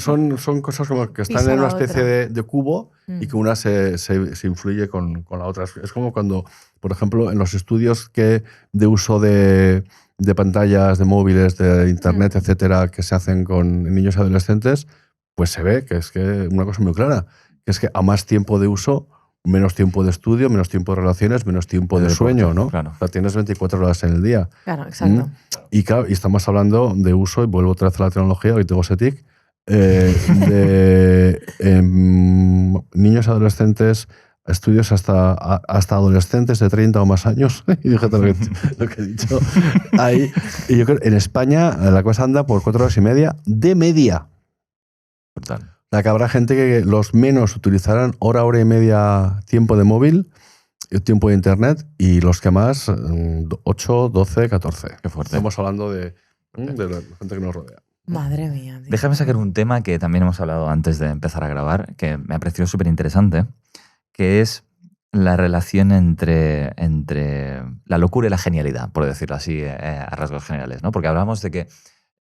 cosas como que están Pisa en la una especie otra. de cubo y que una se influye con la otra. Es como cuando, por ejemplo, en los estudios de uso de pantallas, de móviles, de internet, etcétera, que se hacen con niños y adolescentes, pues se ve que es que una cosa muy clara, que es que a más tiempo de uso, menos tiempo de estudio, menos tiempo de relaciones, menos tiempo de sueño, ¿no? Claro. O sea, tienes 24 horas en el día. Claro, exacto. Y claro, y estamos hablando de uso, y vuelvo otra vez a la tecnología, hoy tengo ese tic, de niños, adolescentes, estudios hasta adolescentes de 30 o más años, y fíjate lo que he dicho, ahí, y yo creo en España la cosa anda por 4 horas y media de media. Brutal. La que habrá gente que los menos utilizarán hora y media tiempo de móvil, tiempo de internet, y los que más 8, 12, 14. Qué fuerte. Estamos hablando de la gente que nos rodea. Madre mía. Tío. Déjame sacar un tema que también hemos hablado antes de empezar a grabar, que me ha parecido súper interesante, que es la relación entre la locura y la genialidad, por decirlo así, a rasgos generales, ¿no? Porque hablamos de que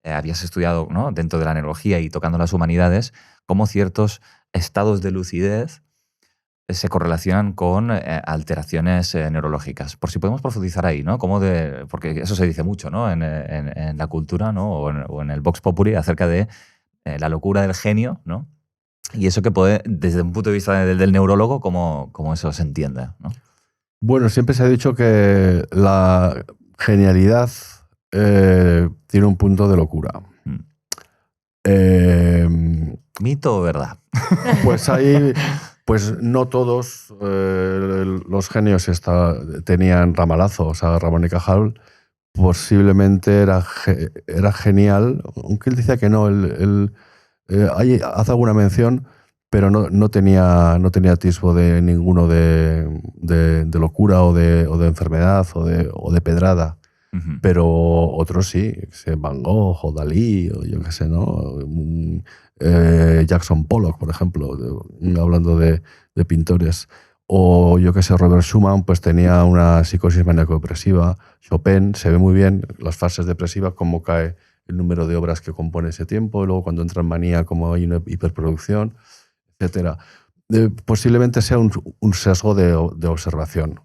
habías estudiado, ¿no?, dentro de la neurología y tocando las humanidades, cómo ciertos estados de lucidez se correlacionan con alteraciones neurológicas. Por si podemos profundizar ahí, ¿no? Porque eso se dice mucho, ¿no?, en la cultura, ¿no?, o en el Vox Populi acerca de la locura del genio, ¿no? Y eso que puede, desde un punto de vista del neurólogo, cómo eso se entiende, ¿no? Bueno, siempre se ha dicho que la genialidad tiene un punto de locura. ¿Mito o verdad? Pues no todos los genios tenían ramalazo. O sea, Ramón y Cajal posiblemente era genial, aunque él decía que no. Él hace alguna mención, pero no tenía atisbo de ninguno de locura o de enfermedad o de pedrada. Uh-huh. Pero otros sí, Van Gogh o Dalí, o yo qué sé, ¿no? Jackson Pollock, por ejemplo, hablando de pintores. O yo qué sé, Robert Schumann, pues tenía una psicosis maníaco-depresiva. Chopin, se ve muy bien las fases depresivas, cómo cae el número de obras que compone ese tiempo, y luego cuando entra en manía, cómo hay una hiperproducción, etc. Posiblemente sea un sesgo de observación.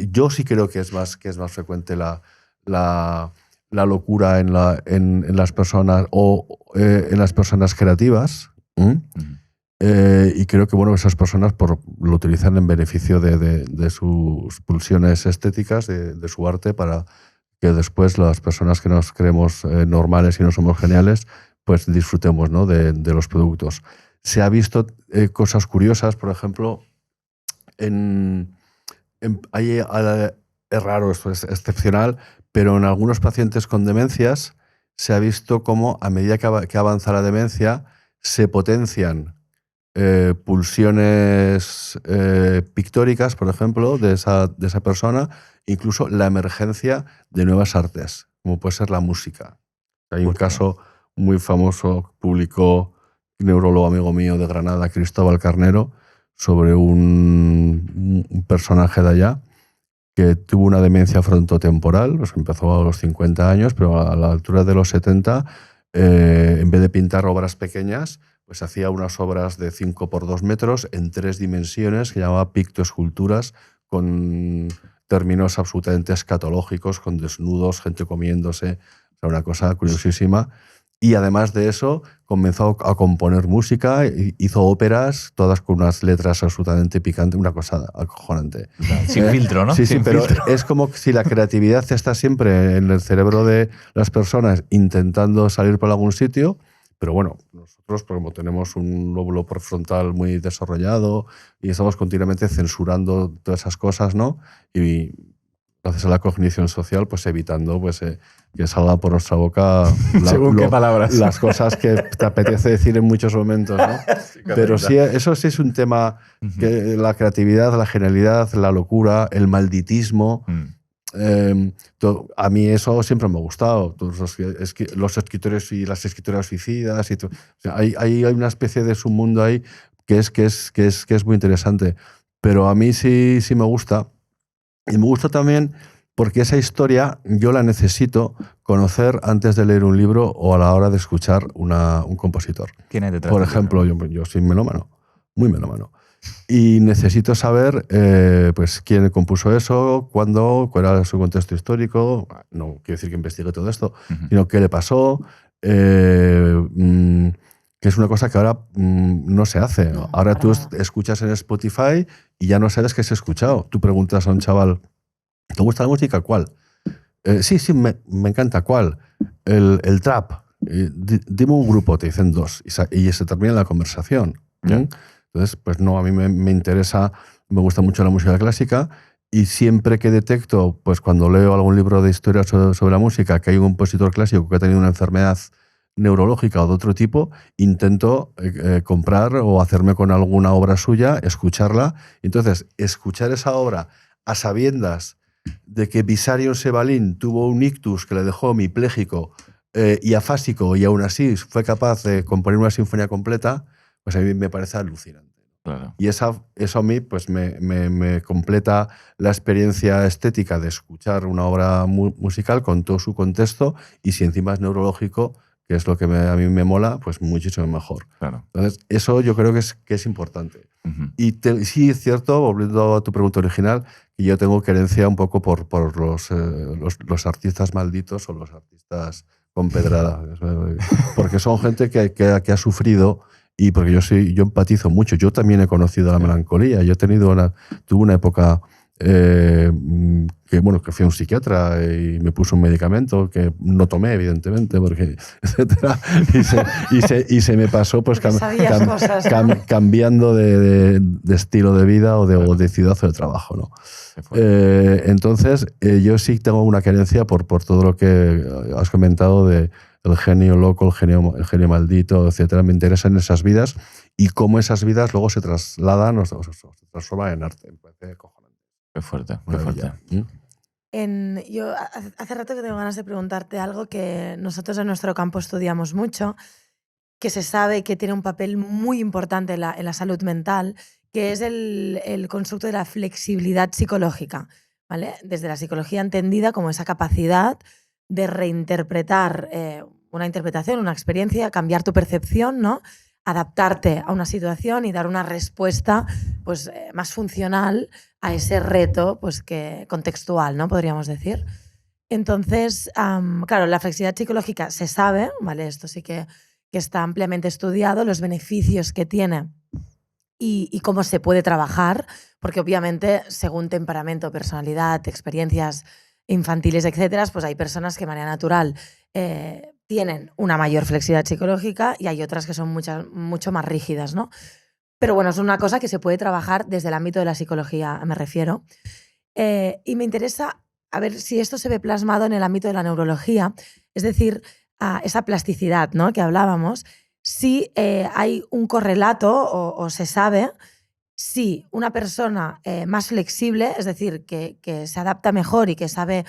Yo sí creo que es más frecuente la locura en las personas o en las personas creativas. Y creo que bueno, esas personas lo utilizan en beneficio de sus pulsiones estéticas, de su arte, para que después las personas que nos creemos normales y no somos geniales, pues disfrutemos, ¿no?, de los productos. Se ha visto cosas curiosas, por ejemplo, es raro, esto es excepcional, pero en algunos pacientes con demencias se ha visto cómo a medida que avanza la demencia se potencian pulsiones pictóricas, por ejemplo, de esa persona, incluso la emergencia de nuevas artes, como puede ser la música. Hay un caso muy famoso, publicó un neurólogo amigo mío de Granada, Cristóbal Carnero, sobre un personaje de allá que tuvo una demencia frontotemporal, pues empezó a los 50 años, pero a la altura de los 70, en vez de pintar obras pequeñas, pues hacía unas obras de 5 por 2 metros en 3 dimensiones que llamaba pictoesculturas, con términos absolutamente escatológicos, con desnudos, gente comiéndose, o sea, una cosa curiosísima. Y además de eso, comenzó a componer música, hizo óperas, todas con unas letras absolutamente picantes, una cosa acojonante. Sin filtro, ¿no? Sí, Sin pero filtro. es como si la creatividad está siempre en el cerebro de las personas intentando salir por algún sitio, pero bueno, nosotros como tenemos un lóbulo prefrontal muy desarrollado y estamos continuamente censurando todas esas cosas, ¿no? Y gracias a la cognición social, pues evitando pues, que salga por nuestra boca según qué palabras, las cosas que te apetece decir en muchos momentos, ¿no? Sí, pero sí, eso sí es un tema, que la creatividad, la genialidad, la locura, el malditismo. A mí eso siempre me ha gustado. Los escritores y las escritoras suicidas. O sea, hay una especie de submundo ahí que es muy interesante. Pero a mí sí me gusta. Y me gusta también porque esa historia yo la necesito conocer antes de leer un libro o a la hora de escuchar un compositor. ¿Quién hay detrás? Por ejemplo, yo soy melómano, muy melómano. Y necesito saber pues, quién compuso eso, cuándo, cuál era su contexto histórico. No quiero decir que investigue todo esto, sino qué le pasó, que es una cosa que ahora no se hace. No, Ahora tú para nada. escuchas en Spotify y ya no sabes qué has escuchado. Tú preguntas a un chaval, ¿te gusta la música? ¿Cuál? Sí, me encanta. ¿Cuál? El trap. Dime un grupo, te dicen 2. Y se termina la conversación. Entonces, pues no, a mí me interesa, me gusta mucho la música clásica y siempre que detecto, pues cuando leo algún libro de historia sobre la música, que hay un compositor clásico que ha tenido una enfermedad neurológica o de otro tipo, intento comprar o hacerme con alguna obra suya, escucharla. Entonces, escuchar esa obra a sabiendas de que Vissarion Sebalin tuvo un ictus que le dejó hemipléjico y afásico y aún así fue capaz de componer una sinfonía completa, pues a mí me parece alucinante. Claro. Y eso a mí pues me completa la experiencia estética de escuchar una obra musical con todo su contexto y si encima es neurológico, que es lo que a mí me mola, pues muchísimo mejor. Claro. Entonces, eso yo creo que es importante. Y sí es cierto, volviendo a tu pregunta original, que yo tengo querencia un poco por los artistas malditos o los artistas con pedrada, porque son gente que ha sufrido. Y porque yo empatizo mucho. Yo también he conocido la melancolía. Yo tuve una época que fui a un psiquiatra y me puso un medicamento que no tomé, evidentemente, porque etcétera, y se me pasó pues cambiando de estilo de vida o de ciudad o de trabajo, ¿no? Entonces, yo sí tengo una carencia por todo lo que has comentado de el genio loco, el genio maldito, etcétera. Me interesan esas vidas y cómo esas vidas luego se trasladan o se transforman en arte. Me parece cojonante. Qué fuerte, qué fuerte. Yo hace rato que tengo ganas de preguntarte algo que nosotros en nuestro campo estudiamos mucho, que se sabe que tiene un papel muy importante en la salud mental, que es el constructo de la flexibilidad psicológica, ¿vale? Desde la psicología entendida como esa capacidad de reinterpretar una interpretación, una experiencia, cambiar tu percepción, ¿no? Adaptarte a una situación y dar una respuesta pues, más funcional a ese reto pues, contextual, ¿no? Podríamos decir. Entonces, claro, la flexibilidad psicológica se sabe, ¿vale? Esto sí que está ampliamente estudiado, los beneficios que tiene y cómo se puede trabajar, porque obviamente según temperamento, personalidad, experiencias infantiles, etcétera, pues hay personas que de manera natural tienen una mayor flexibilidad psicológica y hay otras que son mucho más rígidas, ¿no? Pero bueno, es una cosa que se puede trabajar desde el ámbito de la psicología, me refiero. Y me interesa a ver si esto se ve plasmado en el ámbito de la neurología, es decir, esa plasticidad, ¿no? Que hablábamos, si hay un correlato o se sabe si una persona más flexible, es decir, que se adapta mejor y que sabe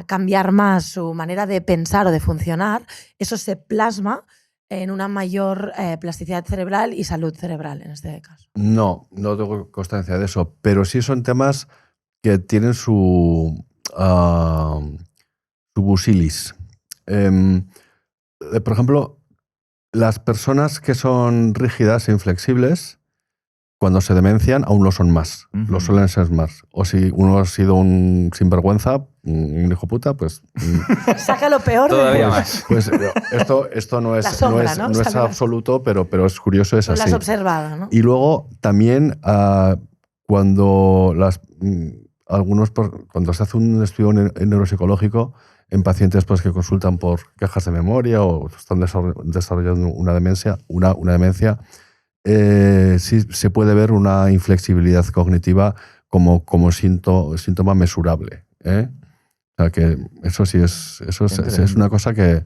cambiar más su manera de pensar o de funcionar, eso se plasma en una mayor plasticidad cerebral y salud cerebral en este caso. No tengo constancia de eso, pero sí son temas que tienen su busilis. Por ejemplo, las personas que son rígidas e inflexibles, cuando se demencian, aún lo son más. Lo suelen ser más. O si uno ha sido un sinvergüenza, un hijo puta, pues... Saca lo peor todavía de más. Pues esto no es, sombra, no es absoluto, pero es curioso, es lo así. has observado, ¿no? Y luego también cuando cuando se hace un estudio neuropsicológico en pacientes pues, que consultan por quejas de memoria o están desarrollando una demencia, sí se puede ver una inflexibilidad cognitiva como síntoma mesurable. O sea que eso sí es una cosa que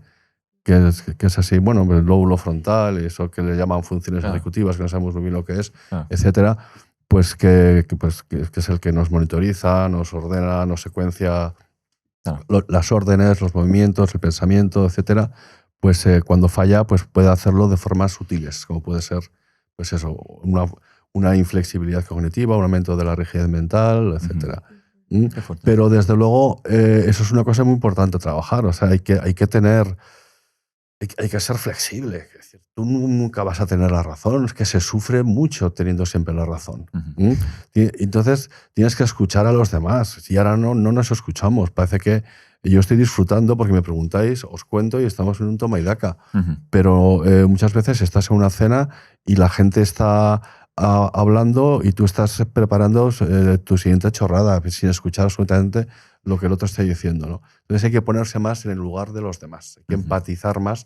es así. Bueno, el lóbulo frontal, eso que le llaman funciones ejecutivas, que no sabemos muy bien lo que es, etcétera, pues que es el que nos monitoriza, nos ordena, nos secuencia las órdenes, los movimientos, el pensamiento, etcétera. Pues cuando falla, pues puede hacerlo de formas sutiles, como puede ser pues eso, una inflexibilidad cognitiva, un aumento de la rigidez mental, etcétera. Qué fuerte. Pero desde luego eso es una cosa muy importante a trabajar. O sea, hay que tener... Hay que ser flexible. Es decir, tú nunca vas a tener la razón. Es que se sufre mucho teniendo siempre la razón. Ujú. Entonces tienes que escuchar a los demás. Y ahora no nos escuchamos. Parece que yo estoy disfrutando porque me preguntáis, os cuento y estamos en un toma y daca. Ujú. Pero muchas veces estás en una cena y la gente está hablando y tú estás preparando tu siguiente chorrada sin escuchar absolutamente lo que el otro está diciendo, ¿no? Entonces hay que ponerse más en el lugar de los demás, hay que empatizar más.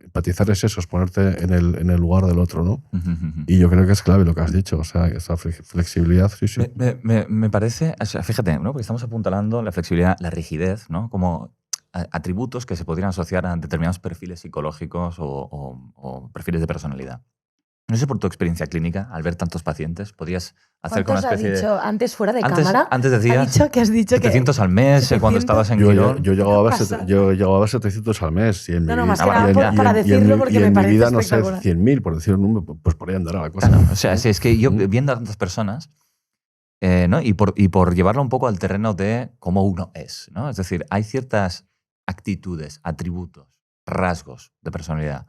Empatizar es eso, es ponerte en el lugar del otro, ¿no? Y yo creo que es clave lo que has dicho, o sea, esa flexibilidad, sí, sí. Me parece, o sea, fíjate, ¿no? Porque estamos apuntalando la flexibilidad, la rigidez, ¿no? Como atributos que se podrían asociar a determinados perfiles psicológicos o perfiles de personalidad. No sé, por tu experiencia clínica, al ver tantos pacientes, podrías hacer con una especie ¿Cuántos ha dicho antes fuera de Antes- cámara? antes decías has dicho 700 al mes, cuando 700. estabas en Yo Quirón. llegaba pasa? a 700 al mes. Y en No, mi más vida- que nada y en- para y en- decirlo, y en- porque y me en mi parece vida, no sé, espectacular. 100.000, por decir un número, pues por ahí andará la cosa. Claro, o sea, si es que yo viendo a tantas personas, ¿no? y por llevarlo un poco al terreno de cómo uno es, ¿no? Es decir, hay ciertas actitudes, atributos, rasgos de personalidad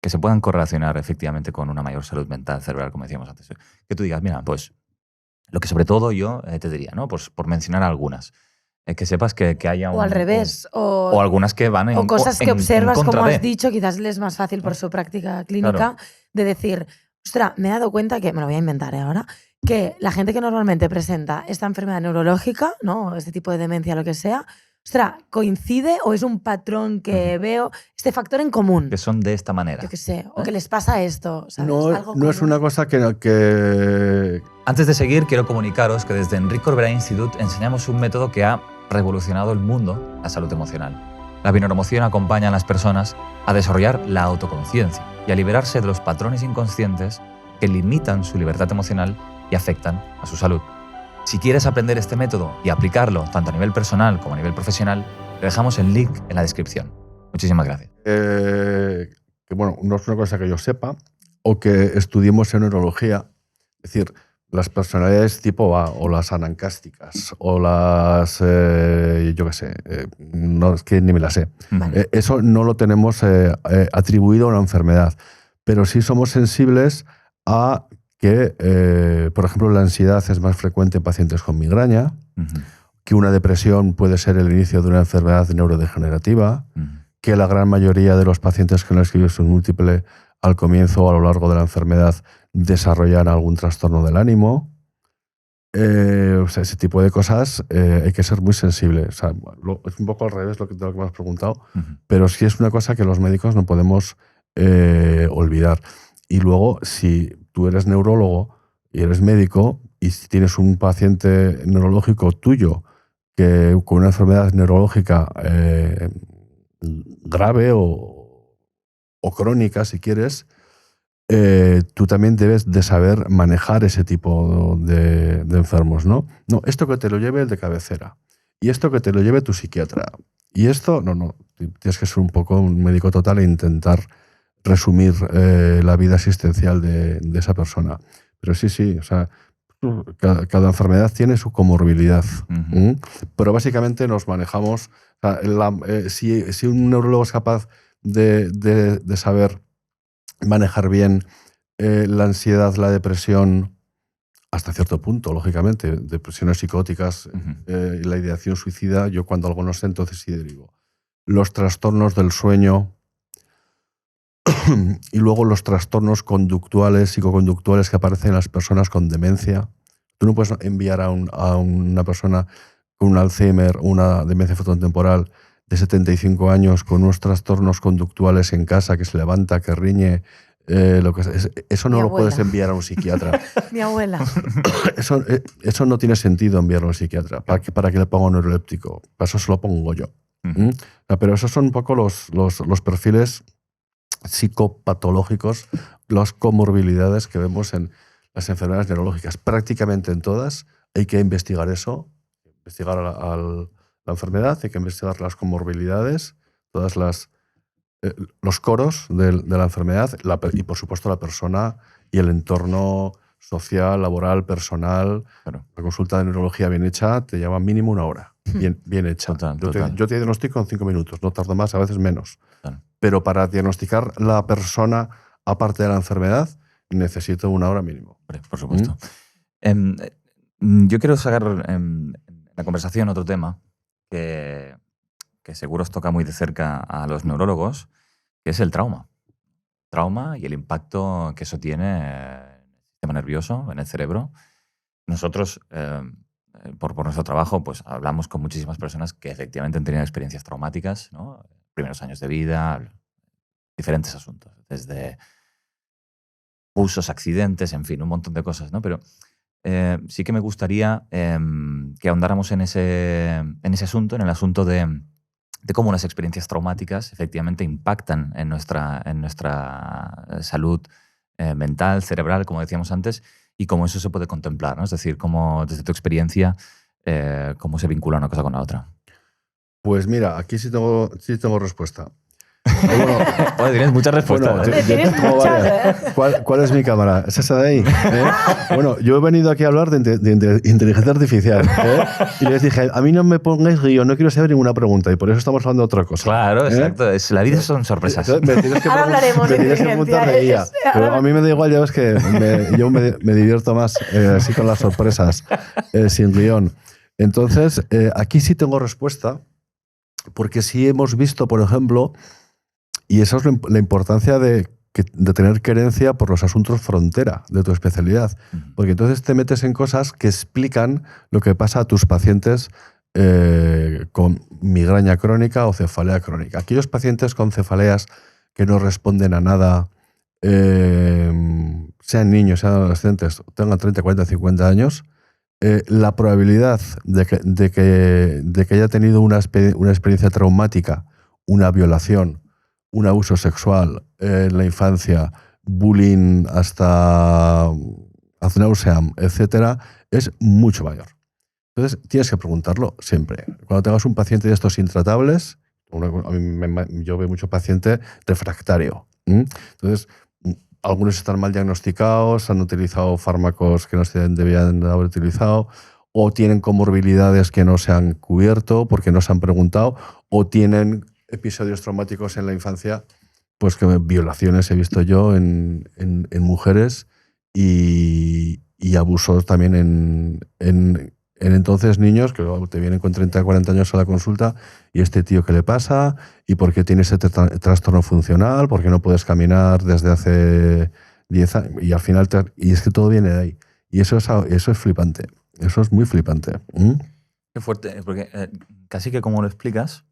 que se puedan correlacionar efectivamente con una mayor salud mental cerebral, como decíamos antes. Que tú digas, mira, pues lo que sobre todo yo te diría, ¿no? Pues por mencionar algunas, que sepas que haya O al revés. o algunas que van en O cosas que en observas, contra como de. has dicho, quizás les es más fácil por su práctica clínica, Claro. de decir, ostras, me he dado cuenta que, me lo voy a inventar ahora, que la gente que normalmente presenta esta enfermedad neurológica, ¿no? Este tipo de demencia, lo que sea, ostras, coincide o es un patrón que veo, este factor en común. Que son de esta manera. Yo qué sé, o que les pasa esto, ¿sabes? Algo No es común. una cosa que Antes de seguir, quiero comunicaros que desde Enric Corbera Institute enseñamos un método que ha revolucionado el mundo, la salud emocional. La bineuromoción acompaña a las personas a desarrollar la autoconciencia y a liberarse de los patrones inconscientes que limitan su libertad emocional y afectan a su salud. Si quieres aprender este método y aplicarlo tanto a nivel personal como a nivel profesional, te dejamos el link en la descripción. Muchísimas gracias. que, bueno, no es una cosa que yo sepa, o que estudiemos en neurología. Es decir, las personalidades tipo A, o las anancásticas, o las, yo qué sé, no, es que ni me las sé. Vale. Eso no lo tenemos atribuido a una enfermedad, pero sí somos sensibles a que, por ejemplo, la ansiedad es más frecuente en pacientes con migraña, que una depresión puede ser el inicio de una enfermedad neurodegenerativa, que la gran mayoría de los pacientes con esclerosis múltiple al comienzo o a lo largo de la enfermedad desarrollan algún trastorno del ánimo. O sea, ese tipo de cosas hay que ser muy sensible. O sea, es un poco al revés de lo que me has preguntado, pero sí es una cosa que los médicos no podemos olvidar. Y luego, si tú eres neurólogo y eres médico y si tienes un paciente neurológico tuyo que con una enfermedad neurológica grave o crónica, si quieres, tú también debes de saber manejar ese tipo de enfermos, ¿no? No, esto que te lo lleve el de cabecera y esto que te lo lleve tu psiquiatra. Y esto, no, tienes que ser un poco un médico total e intentar resumir la vida asistencial de esa persona. Pero sí, o sea, cada enfermedad tiene su comorbilidad. Pero básicamente nos manejamos. O sea, si un neurólogo es capaz de saber manejar bien la ansiedad, la depresión, hasta cierto punto, lógicamente, depresiones psicóticas, y la ideación suicida, yo cuando algo no sé, entonces sí derivo. Los trastornos del sueño y luego los trastornos conductuales, psicoconductuales que aparecen en las personas con demencia. Tú no puedes enviar a una persona con un Alzheimer o una demencia frontotemporal de 75 años con unos trastornos conductuales en casa, que se levanta, que riñe, eso no lo puedes enviar a un psiquiatra. Mi abuela. Eso no tiene sentido enviarlo a un psiquiatra. ¿Para qué le pongo un neuroléptico? Para eso se lo pongo yo. Pero esos son un poco los perfiles psicopatológicos, las comorbilidades que vemos en las enfermedades neurológicas. Prácticamente en todas hay que investigar eso, investigar la enfermedad, hay que investigar las comorbilidades, todas los coros de la enfermedad y, por supuesto, la persona y el entorno social, laboral, personal. Claro. La consulta de neurología bien hecha te lleva mínimo 1 hora. Bien hecha. Total. Yo te diagnostico en 5 minutos, no tardo más, a veces menos. Claro. Pero para diagnosticar la persona, aparte de la enfermedad, necesito 1 hora mínimo. Por supuesto. Yo quiero sacar en la conversación otro tema que seguro os toca muy de cerca a los neurólogos, que es el trauma. Trauma y el impacto que eso tiene en el sistema nervioso, en el cerebro. Nosotros, por nuestro trabajo, pues hablamos con muchísimas personas que efectivamente han tenido experiencias traumáticas, ¿no? Primeros años de vida, diferentes asuntos, desde abusos, accidentes, en fin, un montón de cosas, ¿no? Pero sí que me gustaría que ahondáramos en ese asunto, en el asunto de cómo las experiencias traumáticas efectivamente impactan en nuestra salud mental, cerebral, como decíamos antes, y cómo eso se puede contemplar, ¿no? Es decir, cómo, desde tu experiencia, cómo se vincula una cosa con la otra. Pues mira, aquí sí tengo respuesta. Bueno, tienes muchas respuestas. Tienes muchas, ¿Cuál es mi cámara? ¿Es esa de ahí? Bueno, yo he venido aquí a hablar de inteligencia artificial. Y les dije, a mí no me pongáis guión, no quiero saber ninguna pregunta. Y por eso estamos hablando de otra cosa. Claro, exacto. La vida son sorpresas. Ahora hablaremos de inteligencia. Pero a mí me da igual, ya ves que yo me divierto más así con las sorpresas, sin guión. Entonces, aquí sí tengo respuesta, porque sí hemos visto, por ejemplo, y eso es la importancia de tener querencia por los asuntos frontera de tu especialidad. Porque entonces te metes en cosas que explican lo que pasa a tus pacientes con migraña crónica o cefalea crónica. Aquellos pacientes con cefaleas que no responden a nada, sean niños, sean adolescentes, tengan 30, 40, 50 años, la probabilidad de que haya tenido una experiencia traumática, una violación, un abuso sexual en la infancia, bullying hasta ad nauseam, etcétera, es mucho mayor. Entonces, tienes que preguntarlo siempre. Cuando tengas un paciente de estos intratables, yo veo mucho paciente refractario. Entonces, algunos están mal diagnosticados, han utilizado fármacos que no se debían haber utilizado, o tienen comorbilidades que no se han cubierto porque no se han preguntado, o tienen episodios traumáticos en la infancia, pues que violaciones he visto yo en mujeres y abusos también en entonces niños que te vienen con 30 o 40 años a la consulta y este tío ¿qué le pasa? ¿Y por qué tiene ese trastorno funcional? ¿Por qué no puedes caminar desde hace 10 años? Y al final, y es que todo viene de ahí. Y eso es flipante. Eso es muy flipante. Qué fuerte, porque casi que como lo explicas,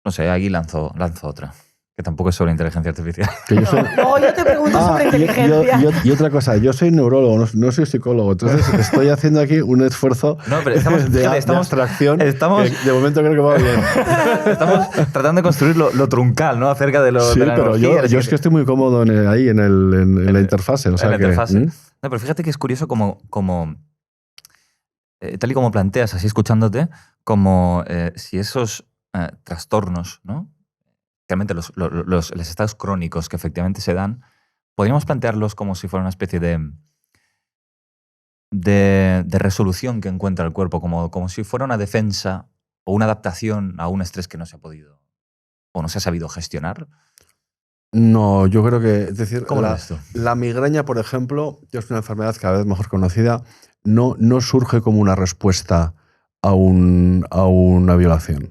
no sé, aquí lanzo otra, que tampoco es sobre inteligencia artificial. Luego yo te pregunto sobre inteligencia. Y otra cosa, yo soy neurólogo, no soy psicólogo, entonces estoy haciendo aquí un esfuerzo de abstracción que de momento creo que va bien. Estamos tratando de construir lo truncal, ¿no? Acerca de sí, de la pero yo es que estoy muy cómodo ahí en la interfase. O sea, la interfase. No, pero fíjate que es curioso como tal y como planteas, así escuchándote, como si esos trastornos, ¿no? Realmente los estados crónicos que efectivamente se dan, podríamos plantearlos como si fuera una especie de resolución que encuentra el cuerpo, como si fuera una defensa o una adaptación a un estrés que no se ha podido o no se ha sabido gestionar. No, yo creo que, es decir, ¿Cómo lo ves tú? La migraña, por ejemplo, que es una enfermedad cada vez mejor conocida, no surge como una respuesta a una violación.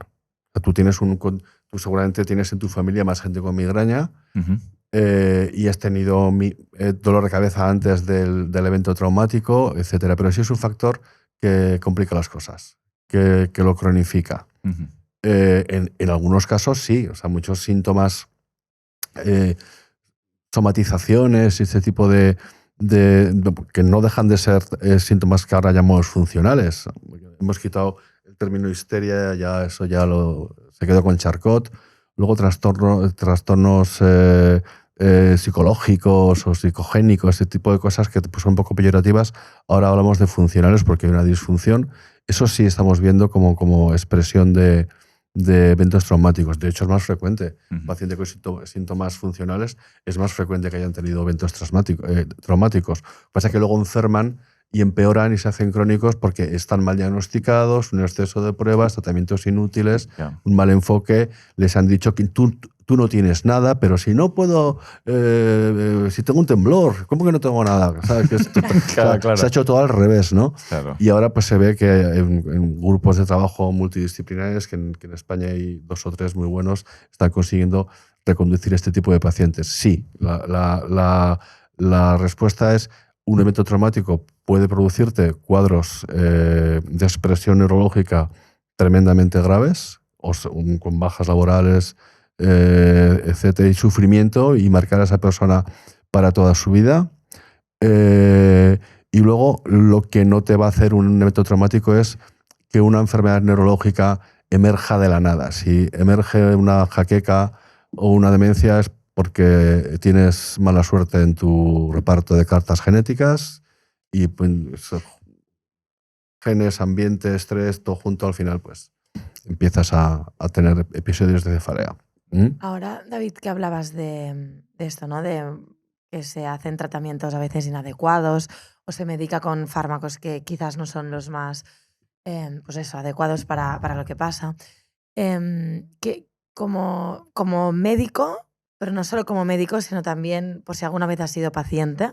Tú seguramente tienes en tu familia más gente con migraña y has tenido dolor de cabeza antes del evento traumático, etcétera. Pero sí es un factor que complica las cosas, que lo cronifica. En algunos casos sí, o sea, muchos síntomas, somatizaciones y este tipo de que no dejan de ser síntomas que ahora llamamos funcionales. Hemos quitado el término histeria, eso se quedó con Charcot. Luego trastornos psicológicos o psicogénicos, este tipo de cosas que pues, son un poco peyorativas. Ahora hablamos de funcionales porque hay una disfunción. Eso sí estamos viendo como expresión de de eventos traumáticos. De hecho, es más frecuente. Ujú. Pacientes con síntomas funcionales es más frecuente que hayan tenido eventos traumáticos. Lo que pasa es que luego enferman y empeoran y se hacen crónicos porque están mal diagnosticados, un exceso de pruebas, tratamientos inútiles, Ya. un mal enfoque. Les han dicho que tú no tienes nada, pero si no puedo, si tengo un temblor, ¿cómo que no tengo nada? ¿Sabes? Que Claro. Se ha hecho todo al revés, ¿no? Claro. Y ahora pues se ve que en grupos de trabajo multidisciplinares, que en España hay 2 o 3 muy buenos, están consiguiendo reconducir este tipo de pacientes. Sí, la respuesta es: un evento traumático puede producirte cuadros de expresión neurológica tremendamente graves, con bajas laborales, etcétera, y sufrimiento, y marcar a esa persona para toda su vida. Y luego lo que no te va a hacer un evento traumático es que una enfermedad neurológica emerja de la nada. Si emerge una jaqueca o una demencia es porque tienes mala suerte en tu reparto de cartas genéticas y pues, genes, ambiente, estrés, todo junto, al final pues empiezas a tener episodios de cefalea. Ahora, David, que hablabas de esto, ¿no? De que se hacen tratamientos a veces inadecuados o se medica con fármacos que quizás no son los más pues eso, adecuados para lo que pasa. Que como médico, pero no solo como médico, sino también por si alguna vez has sido paciente,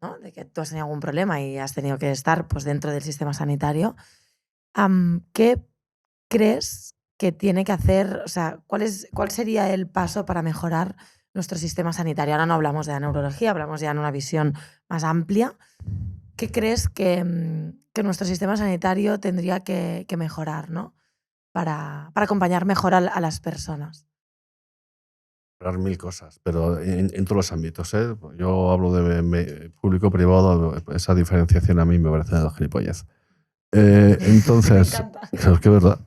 ¿no? De que tú has tenido algún problema y has tenido que estar pues, dentro del sistema sanitario, ¿qué crees que tiene que hacer? O sea, ¿cuál sería el paso para mejorar nuestro sistema sanitario? Ahora no hablamos de la neurología, hablamos ya en una visión más amplia. ¿Qué crees que nuestro sistema sanitario tendría que mejorar, ¿no? Para acompañar mejor a las personas? Mejorar 1000 cosas, pero en todos los ámbitos, ¿eh? Yo hablo de público-privado, esa diferenciación a mí me parece una gilipollez. Entonces, Me encanta. es que es verdad.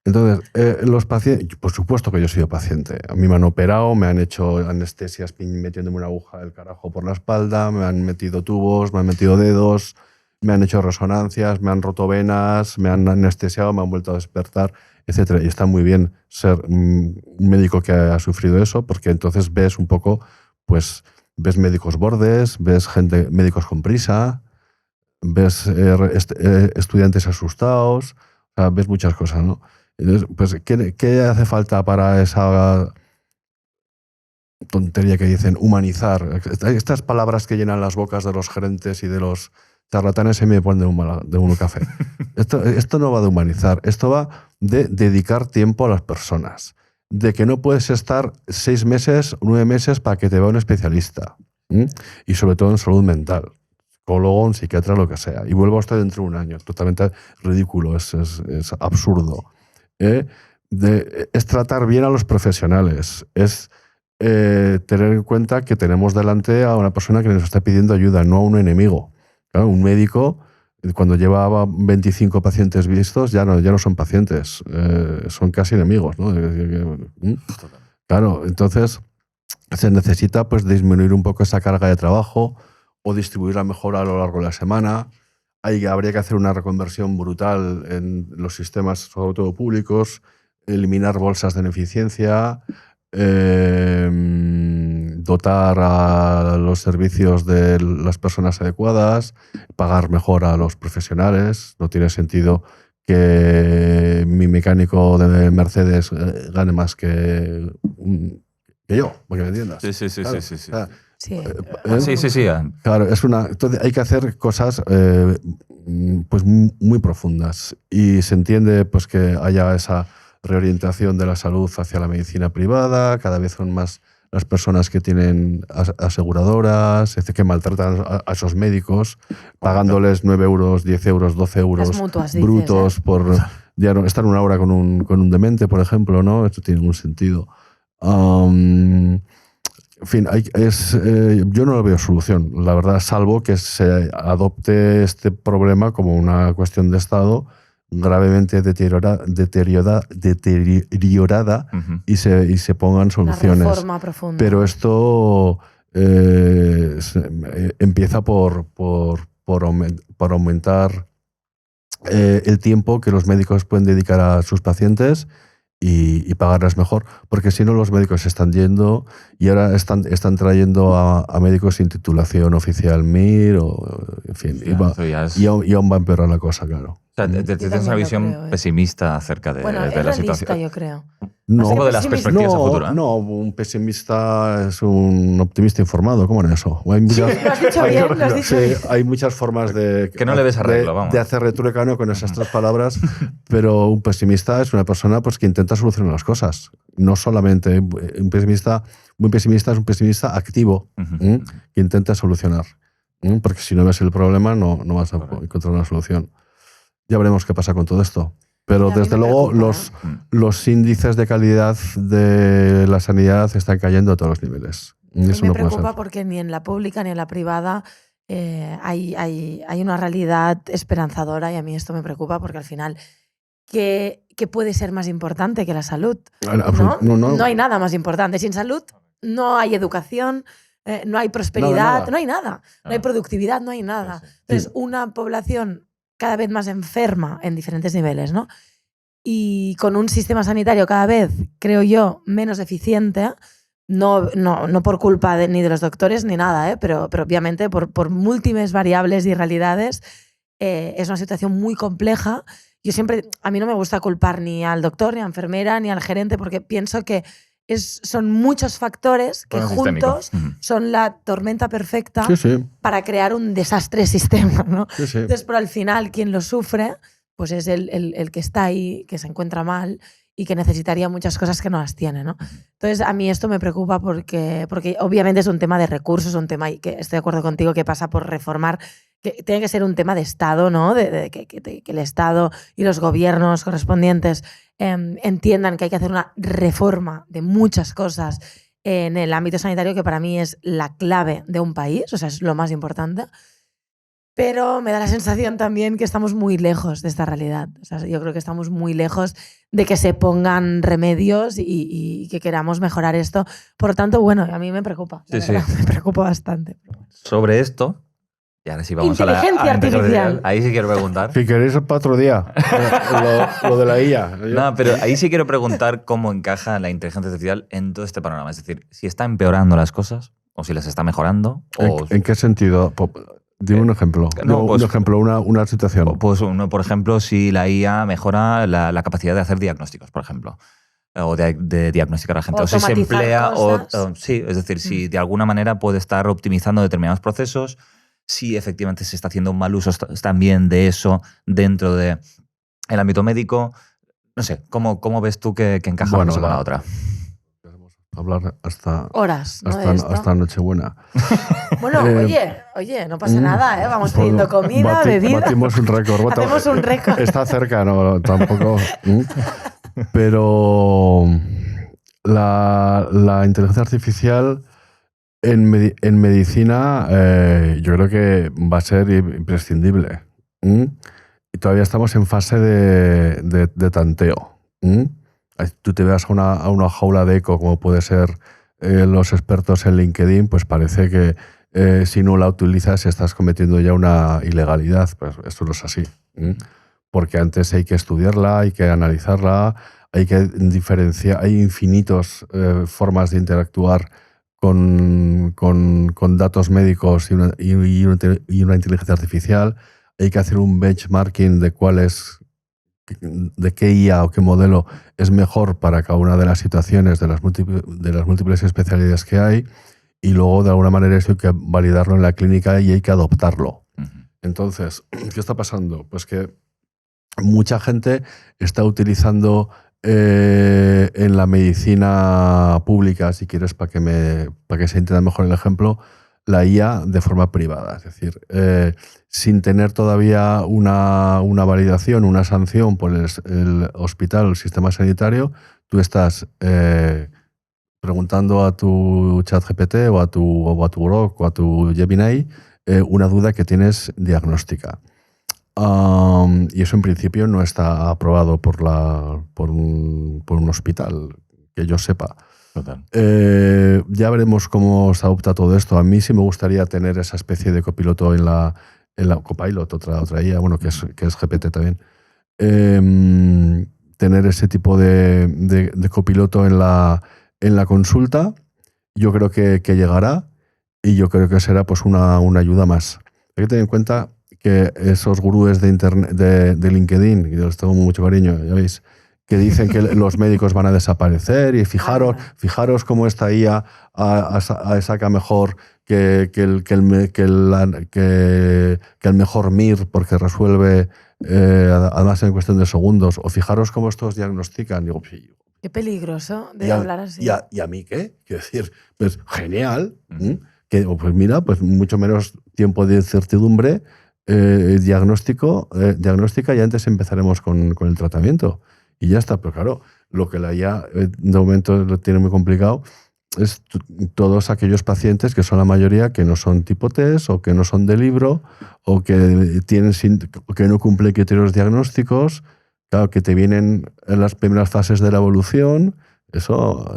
Entonces, los pacientes, por supuesto que yo he sido paciente. A mí me han operado, me han hecho anestesias metiéndome una aguja del carajo por la espalda, me han metido tubos, me han metido dedos, me han hecho resonancias, me han roto venas, me han anestesiado, me han vuelto a despertar, etc. Y está muy bien ser un médico que ha sufrido eso, porque entonces ves un poco, pues, ves médicos bordes, ves médicos con prisa, ves estudiantes asustados, o sea, ves muchas cosas, ¿no? Entonces, pues, ¿qué hace falta para esa tontería que dicen humanizar? Estas palabras que llenan las bocas de los gerentes y de los charlatanes se me ponen de un café. Esto no va de humanizar, esto va de dedicar tiempo a las personas. De que no puedes estar 6 meses, 9 meses para que te vea un especialista. Y sobre todo en salud mental. Psicólogo, un psiquiatra, lo que sea. Y vuelvo hasta dentro de un año. Totalmente ridículo, es absurdo. Es tratar bien a los profesionales. Es tener en cuenta que tenemos delante a una persona que nos está pidiendo ayuda, no a un enemigo. Claro, un médico, cuando llevaba 25 pacientes vistos, ya no son pacientes, son casi enemigos, ¿no? Claro, entonces se necesita pues disminuir un poco esa carga de trabajo o distribuirla mejor a lo largo de la semana. Habría que hacer una reconversión brutal en los sistemas, sobre todo públicos, eliminar bolsas de ineficiencia, dotar a los servicios de las personas adecuadas, pagar mejor a los profesionales. No tiene sentido que mi mecánico de Mercedes gane más que yo, porque me entiendas. Sí. Claro, Sí. Sí. Claro, entonces hay que hacer cosas pues muy profundas, y se entiende pues que haya esa reorientación de la salud hacia la medicina privada. Cada vez son más las personas que tienen aseguradoras, que maltratan a esos médicos, pagándoles 9 euros, 10 euros, 12 euros Las mutuas, dices, brutos por ya no, estar una hora con un demente, por ejemplo, ¿no? Esto tiene ningún sentido. En fin, yo no lo veo solución, la verdad, salvo que se adopte este problema como una cuestión de Estado gravemente deteriorada Ujú. y se pongan soluciones. Una reforma profunda. Pero esto empieza por aumentar el tiempo que los médicos pueden dedicar a sus pacientes y pagarlas mejor, porque si no los médicos están yendo y ahora están trayendo a médicos sin titulación oficial MIR, o en fin, y aún va a empeorar la cosa, claro. O sea, tienes una visión creo, pesimista acerca de, bueno, de es la realista, situación. yo creo. Un O poco sea, de las pesimista. perspectivas a futuro. ¿eh? No, un pesimista es un optimista informado. ¿Cómo era eso? Hay Sí, lo has dicho bien, lo has dicho bien. hay muchas formas de... Que no le ves arreglo, vamos. De hacer retórica con esas tres palabras, pero un pesimista es una persona pues, que intenta solucionar las cosas. No solamente un pesimista es un pesimista activo, que intenta solucionar. Porque si no ves el problema, no vas a encontrar una solución. Ya veremos qué pasa con todo esto. Pero desde luego los índices de calidad de la sanidad están cayendo a todos los niveles. Eso me no puede preocupa ser. porque ni en la pública ni en la privada hay una realidad esperanzadora, y a mí esto me preocupa porque al final, ¿qué puede ser más importante que la salud? No hay nada más importante. Sin salud no hay educación, no hay prosperidad, no hay nada. No hay productividad, no hay nada. Entonces, una población cada vez más enferma en diferentes niveles, ¿no? Y con un sistema sanitario cada vez, creo yo, menos eficiente, no por culpa ni de los doctores ni nada, pero obviamente por múltiples variables y realidades, es una situación muy compleja. A mí no me gusta culpar ni al doctor, ni a la enfermera, ni al gerente, porque pienso que son muchos factores que juntos son la tormenta perfecta para crear un desastre sistema, ¿no? Entonces, pero al final quien lo sufre pues es el que está ahí, que se encuentra mal y que necesitaría muchas cosas que no las tiene, ¿no? Entonces, a mí esto me preocupa porque obviamente es un tema de recursos, un tema, y que estoy de acuerdo contigo, que pasa por reformar, que tiene que ser un tema de Estado, ¿no? Que el Estado y los gobiernos correspondientes entiendan que hay que hacer una reforma de muchas cosas en el ámbito sanitario, que para mí es la clave de un país, o sea, es lo más importante. Pero me da la sensación también que estamos muy lejos de esta realidad. O sea, yo creo que estamos muy lejos de que se pongan remedios y que queramos mejorar esto. Por lo tanto, bueno, a mí me preocupa. Me preocupa bastante. Sobre esto, y ahora sí vamos a la inteligencia artificial. Ahí sí quiero preguntar. Si queréis para otro día, lo de la IA. No, pero ahí sí quiero preguntar cómo encaja la inteligencia artificial en todo este panorama. Es decir, si está empeorando las cosas o si las está mejorando. ¿En qué sentido? Dime un ejemplo. Una situación. Pues por ejemplo, si la IA mejora la capacidad de hacer diagnósticos, por ejemplo. O de diagnosticar a la gente. O si se emplea. Sí, es decir, si de alguna manera puede estar optimizando determinados procesos, si efectivamente se está haciendo un mal uso también de eso dentro del ámbito médico. No sé, ¿cómo ves tú que encaja una cosa con la otra? Hablar hasta horas, ¿no? hasta Nochebuena. Bueno, oye, no pasa nada, ¿eh? Vamos pidiendo comida, bebida. Batimos un récord. Hacemos un récord. Está cerca, no, tampoco. Pero la inteligencia artificial en medicina yo creo que va a ser imprescindible. Y todavía estamos en fase de tanteo. Tú te veas a una jaula de eco, como puede ser los expertos en LinkedIn, pues parece que si no la utilizas estás cometiendo ya una ilegalidad. Pues esto no es así. Porque antes hay que estudiarla, hay que analizarla, hay que diferenciar, hay infinitas formas de interactuar con datos médicos y una inteligencia artificial. Hay que hacer un benchmarking de qué IA o qué modelo es mejor para cada una de las situaciones de las múltiples especialidades que hay, y luego de alguna manera eso hay que validarlo en la clínica y hay que adoptarlo. Entonces, ¿qué está pasando? Pues que mucha gente está utilizando en la medicina pública, si quieres, para que se entienda mejor el ejemplo, la IA de forma privada. Es decir, sin tener todavía una validación, una sanción por el hospital o el sistema sanitario, tú estás preguntando a tu ChatGPT o a tu Grok o a tu Gemini una duda que tienes diagnóstica. Y eso en principio no está aprobado por un hospital, que yo sepa. Total. Ya veremos cómo se adopta todo esto. A mí sí me gustaría tener esa especie de copiloto en la Copilot, otra IA, bueno, que es GPT también, tener ese tipo de copiloto en la consulta. Yo creo que llegará y yo creo que será pues una ayuda más. Hay que tener en cuenta que esos gurúes de internet, de LinkedIn, y les tengo mucho cariño, ya veis, que dicen que los médicos van a desaparecer y fijaros cómo esta IA saca mejor que el mejor MIR porque resuelve además en cuestión de segundos, o fijaros cómo estos diagnostican. Digo, qué peligroso de hablar así. ¿Y a mí qué? Quiero decir, pues genial, que pues mira, pues mucho menos tiempo de incertidumbre, diagnóstica, y antes empezaremos con el tratamiento. Y ya está, pero claro, lo que la IA de momento lo tiene muy complicado es todos aquellos pacientes que son la mayoría que no son tipo test o que no son de libro o que no cumplen criterios diagnósticos, claro, que te vienen en las primeras fases de la evolución. Eso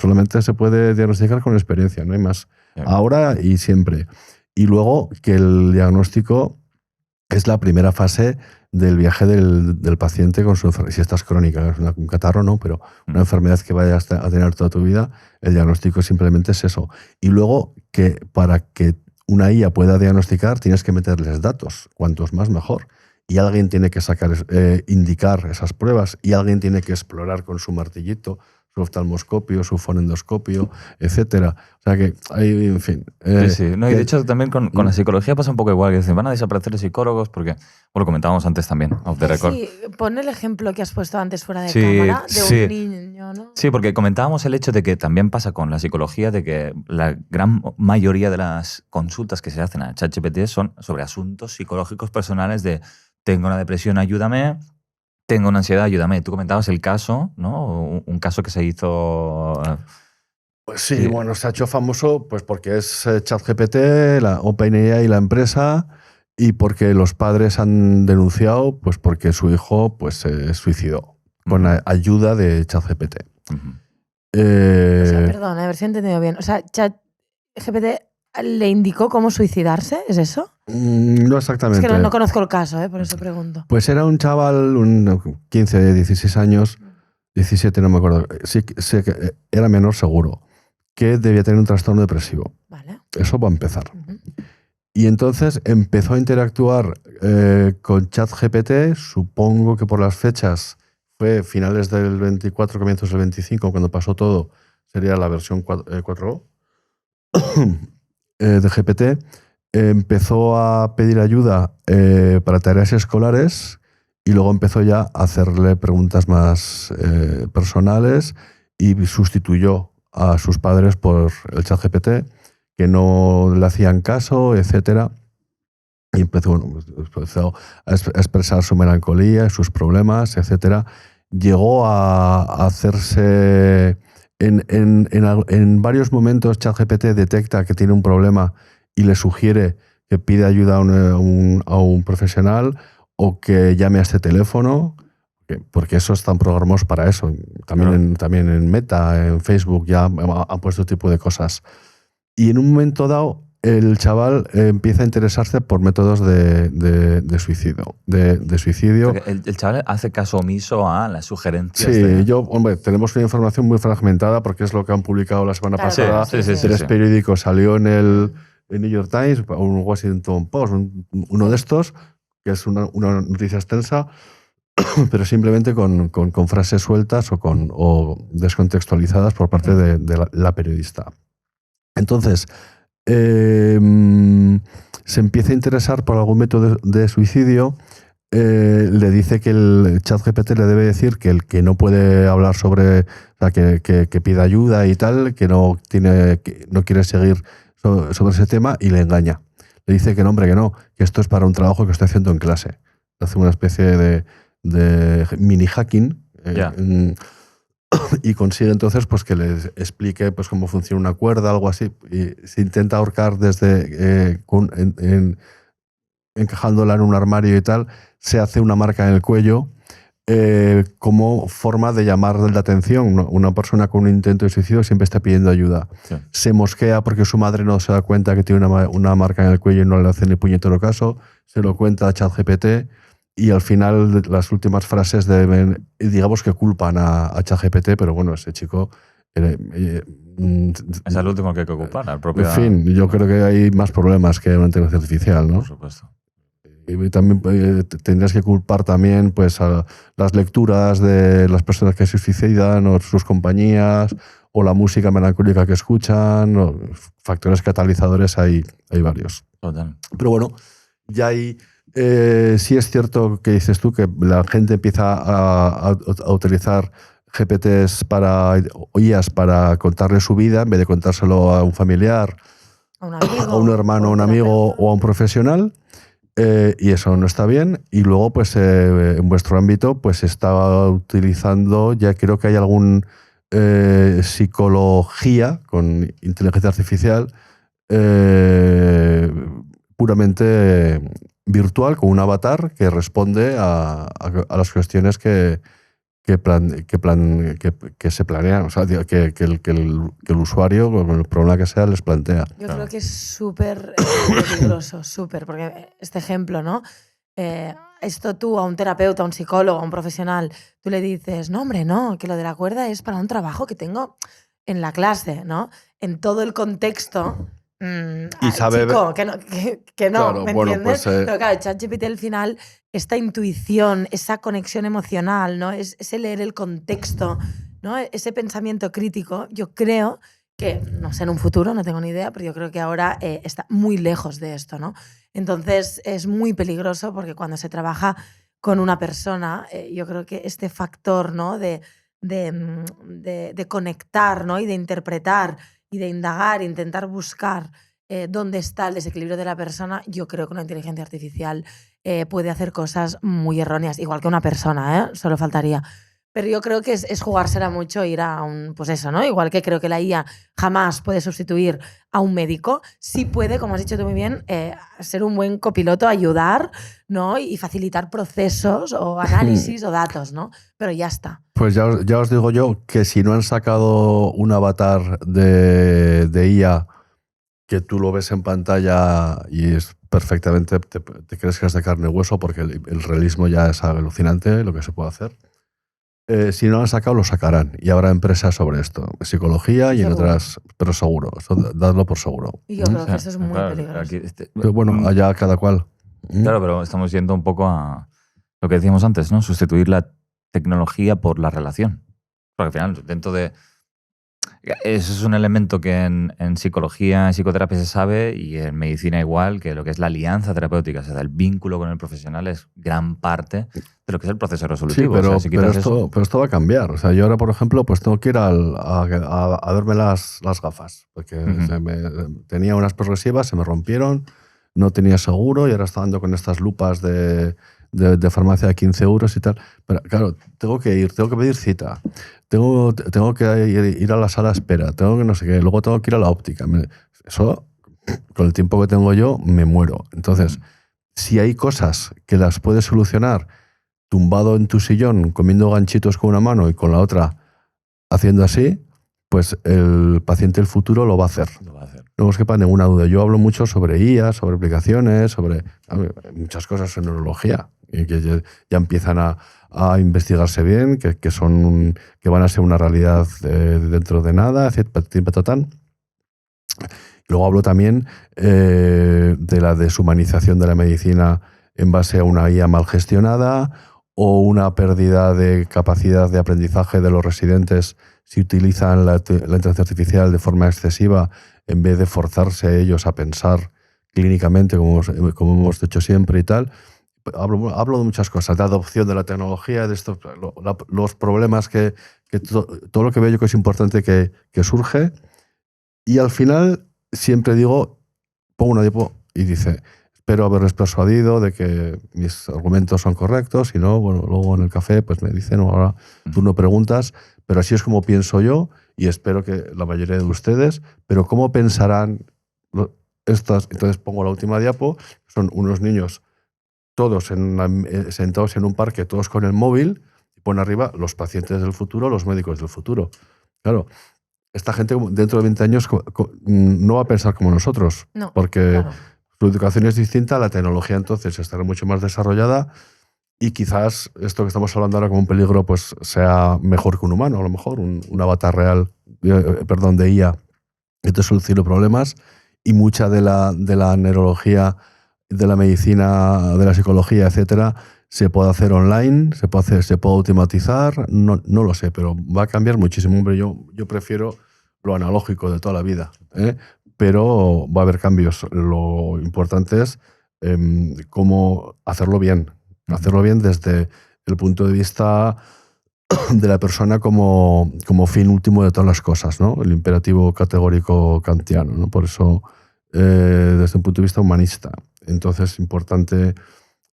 solamente se puede diagnosticar con experiencia, no hay más. Ahora y siempre. Y luego que el diagnóstico es la primera fase del viaje del paciente con su enfermedad. Si estás crónica, un catarro no, pero una enfermedad que vayas a tener toda tu vida, el diagnóstico simplemente es eso. Y luego que para que una IA pueda diagnosticar tienes que meterles datos, cuantos más mejor. Y alguien tiene que indicar esas pruebas, y alguien tiene que explorar con su martillito su oftalmoscopio, su fonendoscopio, etcétera. O sea que hay, en fin... sí. No, y de hecho también con la psicología pasa un poco igual, que dicen, van a desaparecer los psicólogos porque, lo comentábamos antes también, off the record. Sí, pon el ejemplo que has puesto antes fuera de cámara, de un niño, ¿no? Sí, porque comentábamos el hecho de que también pasa con la psicología, de que la gran mayoría de las consultas que se hacen a ChatGPT son sobre asuntos psicológicos personales de tengo una depresión, ayúdame, tengo una ansiedad, ayúdame. Tú comentabas el caso, ¿no? Un caso que se hizo... Pues sí, bueno, se ha hecho famoso pues porque es ChatGPT, la OpenAI y la empresa, y porque los padres han denunciado pues porque su hijo pues se suicidó con ayuda de ChatGPT. O sea, perdón, a ver si he entendido bien. O sea, ChatGPT le indicó cómo suicidarse, ¿es eso? No exactamente. Es que no conozco el caso, por eso pregunto. Pues era un chaval, 15, 16 años, 17, no me acuerdo. Sí, era menor seguro, que debía tener un trastorno depresivo. Vale. Eso va a empezar. Y entonces empezó a interactuar con ChatGPT, supongo que por las fechas, fue finales del 24, comienzos del 25, cuando pasó todo, sería la versión 4.0 de GPT. Empezó a pedir ayuda para tareas escolares y luego empezó ya a hacerle preguntas más personales y sustituyó a sus padres por el ChatGPT, que no le hacían caso, etcétera. Y empezó a expresar su melancolía, sus problemas, etcétera. Llegó a hacerse... En varios momentos ChatGPT detecta que tiene un problema y le sugiere que pida ayuda a un profesional o que llame a este teléfono, porque eso están programados para eso. También en Meta, en Facebook ya han puesto este tipo de cosas. Y en un momento dado, el chaval empieza a interesarse por métodos de suicidio. El chaval hace caso omiso a las sugerencias. Sí, tenemos una información muy fragmentada porque es lo que han publicado la semana pasada. Tres periódicos. Salió en el New York Times, un Washington Post, uno de estos, que es una noticia extensa, pero simplemente con frases sueltas o descontextualizadas por parte de la periodista. Entonces, se empieza a interesar por algún método de suicidio. Le dice que el ChatGPT le debe decir que el que no puede hablar sobre, o sea, que pida ayuda y tal, que no quiere seguir sobre ese tema, y le engaña. Le dice que no, hombre, que esto es para un trabajo que estoy haciendo en clase. Hace una especie de mini hacking. Y consigue entonces pues que les explique pues cómo funciona una cuerda, algo así, y se intenta ahorcar desde encajándola en un armario y tal. Se hace una marca en el cuello como forma de llamar la atención. Una persona con un intento de suicidio siempre está pidiendo ayuda. Sí. Se mosquea porque su madre no se da cuenta que tiene una marca en el cuello y no le hace ni puñetero caso. Se lo cuenta a ChatGPT y al final las últimas frases digamos que culpan a ChatGPT, pero bueno, ese chico... es el último que hay que ocupar, al propio... En fin, yo creo que hay más problemas que una inteligencia artificial, ¿no? Por supuesto. Y también tendrías que culpar también pues, a las lecturas de las personas que se suicidan o sus compañías o la música melancólica que escuchan. Factores catalizadores hay varios. Total. Pero bueno, ya hay... sí es cierto que dices tú que la gente empieza a utilizar GPTs o IAs para contarle su vida en vez de contárselo a un familiar, A un amigo, a un hermano, a un amigo o a un profesional. Y eso no está bien. Y luego, pues en vuestro ámbito, pues se está utilizando, ya creo que hay algún psicología con inteligencia artificial puramente virtual, con un avatar que responde a las cuestiones que se planean, o sea, que el usuario, con el problema que sea, les plantea. Yo creo que es súper peligroso, súper, porque este ejemplo, ¿no? Esto tú a un terapeuta, a un psicólogo, a un profesional, tú le dices, no, hombre, no, que lo de la cuerda es para un trabajo que tengo en la clase, ¿no? En todo el contexto... y sabe... Chico, que no, claro, ¿me bueno, entiendes? pues, Pero claro, ChatGPT al final, esta intuición, esa conexión emocional, ¿no? Ese leer el contexto, ¿no? Ese pensamiento crítico, yo creo que, no sé, en un futuro, no tengo ni idea, pero yo creo que ahora está muy lejos de esto, ¿no? Entonces es muy peligroso porque cuando se trabaja con una persona, yo creo que este factor, ¿no? de conectar, ¿no? Y de interpretar y de indagar, intentar buscar dónde está el desequilibrio de la persona, yo creo que una inteligencia artificial puede hacer cosas muy erróneas, igual que una persona, solo faltaría. Pero yo creo que es jugársela mucho ir a un, pues eso, ¿no? Igual que creo que la IA jamás puede sustituir a un médico, sí puede, como has dicho tú muy bien, ser un buen copiloto, ayudar, ¿no? Y facilitar procesos o análisis o datos, ¿no? Pero ya está. Pues ya os digo yo que si no han sacado un avatar de IA que tú lo ves en pantalla y es perfectamente, te crees que es de carne y hueso porque el realismo ya es alucinante lo que se puede hacer. Si no lo han sacado, lo sacarán. Y habrá empresas sobre esto. Psicología y Seguro. en otras, pero seguro. Eso dadlo por seguro. Y yo creo que eso es muy peligroso. Pero bueno, allá cada cual. Claro, pero estamos yendo un poco a lo que decíamos antes, ¿no? Sustituir la tecnología por la relación. Porque al final, dentro de... Eso es un elemento que en psicología, en psicoterapia se sabe y en medicina igual, que lo que es la alianza terapéutica, o sea, el vínculo con el profesional es gran parte de lo que es el proceso resolutivo. Sí, pero, o sea, si pero esto va a cambiar. O sea, yo ahora, por ejemplo, pues tengo que ir a verme las gafas, porque tenía unas progresivas, se me rompieron, no tenía seguro y ahora estaba andando con estas lupas de farmacia de 15 euros y tal. Pero claro, tengo que pedir cita. Tengo que ir a la sala de espera, tengo que no sé qué, luego tengo que ir a la óptica. Eso, con el tiempo que tengo yo, me muero. Entonces, si hay cosas que las puedes solucionar tumbado en tu sillón, comiendo ganchitos con una mano y con la otra haciendo así, pues el paciente del futuro lo va a hacer. No os quepa ninguna duda. Yo hablo mucho sobre IA, sobre aplicaciones, sobre muchas cosas en neurología, y que ya empiezan a investigarse bien, que van a ser una realidad dentro de nada, etc. Luego hablo también de la deshumanización de la medicina en base a una IA mal gestionada o una pérdida de capacidad de aprendizaje de los residentes si utilizan la inteligencia artificial de forma excesiva en vez de forzarse ellos a pensar clínicamente como hemos hecho siempre y tal. Hablo de muchas cosas, de adopción de la tecnología, de esto, los problemas todo lo que veo yo que es importante que surge. Y al final siempre digo, pongo una diapo y dice, espero haberles persuadido de que mis argumentos son correctos, si no, bueno, luego en el café pues me dicen, ahora tú no preguntas, pero así es como pienso yo y espero que la mayoría de ustedes, pero ¿cómo pensarán estas? Entonces pongo la última diapo, son unos niños todos sentados en un parque, todos con el móvil, y pone arriba los pacientes del futuro, los médicos del futuro. Claro, esta gente dentro de 20 años no va a pensar como nosotros, no, porque claro. su educación es distinta, la tecnología entonces estará mucho más desarrollada Y quizás esto que estamos hablando ahora como un peligro pues sea mejor que un humano, a lo mejor, un avatar real, de IA, que te solucione problemas, y mucha de la neurología, de la medicina, de la psicología, etcétera, se puede hacer online, se puede automatizar, no lo sé, pero va a cambiar muchísimo. Hombre, yo prefiero lo analógico de toda la vida, ¿eh? Pero va a haber cambios. Lo importante es cómo hacerlo bien desde el punto de vista de la persona como fin último de todas las cosas, ¿no? El imperativo categórico kantiano, ¿no? Por eso, desde un punto de vista humanista. Entonces, es importante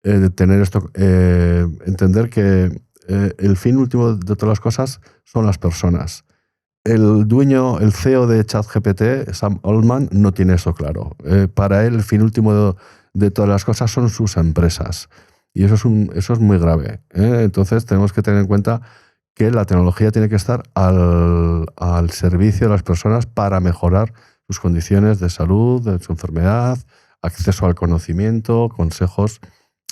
tener esto, entender que el fin último de todas las cosas son las personas. El dueño, el CEO de ChatGPT, Sam Altman, no tiene eso claro. Para él, el fin último de todas las cosas son sus empresas. Y eso es muy grave, ¿eh? Entonces, tenemos que tener en cuenta que la tecnología tiene que estar al servicio de las personas para mejorar sus condiciones de salud, de su enfermedad, acceso al conocimiento, consejos.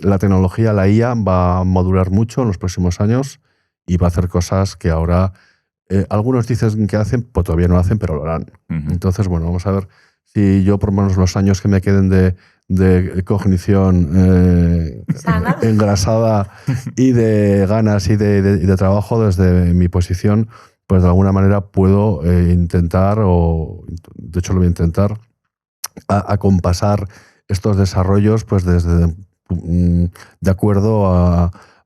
La tecnología, la IA, va a madurar mucho en los próximos años y va a hacer cosas que ahora algunos dicen que hacen, pues todavía no hacen, pero lo harán. Entonces, bueno, vamos a ver si yo, por lo menos los años que me queden de cognición engrasada y de ganas y de trabajo desde mi posición, pues de alguna manera puedo intentar, o de hecho lo voy a intentar, acompasar estos desarrollos pues desde de acuerdo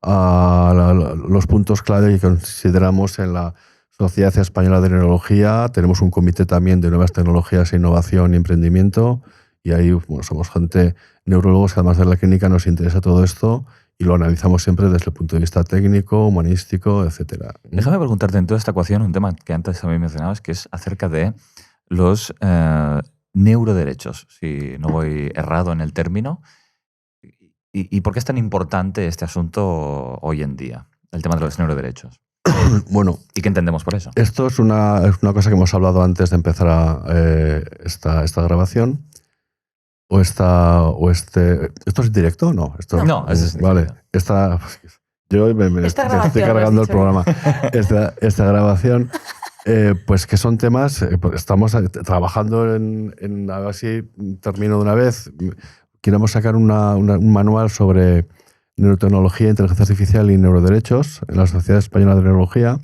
a los puntos clave que consideramos en la Sociedad Española de Neurología. Tenemos un comité también de nuevas tecnologías, innovación y emprendimiento, y ahí somos gente, neurólogos, que además de la clínica nos interesa todo esto y lo analizamos siempre desde el punto de vista técnico, humanístico, etc. Déjame preguntarte en toda esta ecuación un tema que antes también mencionabas, que es acerca de los neuroderechos, si no voy errado en el término. ¿Y por qué es tan importante este asunto hoy en día, el tema de los neuroderechos? Bueno, ¿y qué entendemos por eso? Esto es una cosa que hemos hablado antes de empezar esta grabación. ¿Esto es directo o no? No, es vale. Yo me estoy cargando el programa. Esta grabación, pues que son temas, pues estamos trabajando en a ver si termino de una vez. Queremos sacar un manual sobre neurotecnología, inteligencia artificial y neuroderechos en la Sociedad Española de Neurología.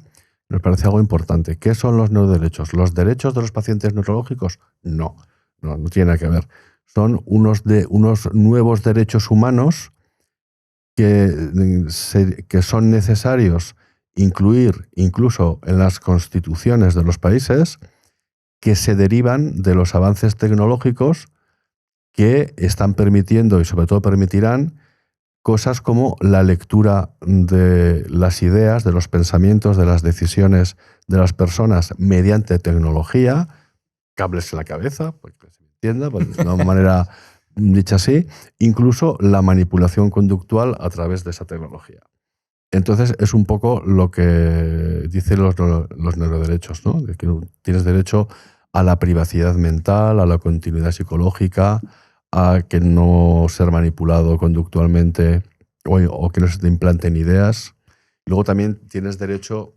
Nos parece algo importante. ¿Qué son los neuroderechos? ¿Los derechos de los pacientes neurológicos? No tiene nada que ver. Son unos nuevos derechos humanos que son necesarios incluir incluso en las constituciones de los países, que se derivan de los avances tecnológicos que están permitiendo y sobre todo permitirán cosas como la lectura de las ideas, de los pensamientos, de las decisiones de las personas mediante tecnología, cables en la cabeza, porque se entienda, pues, de una manera dicha así, incluso la manipulación conductual a través de esa tecnología. Entonces, es un poco lo que dicen los neuroderechos, ¿no? De que tienes derecho a la privacidad mental, a la continuidad psicológica, a que no ser manipulado conductualmente o que no se te implanten ideas. Luego también tienes derecho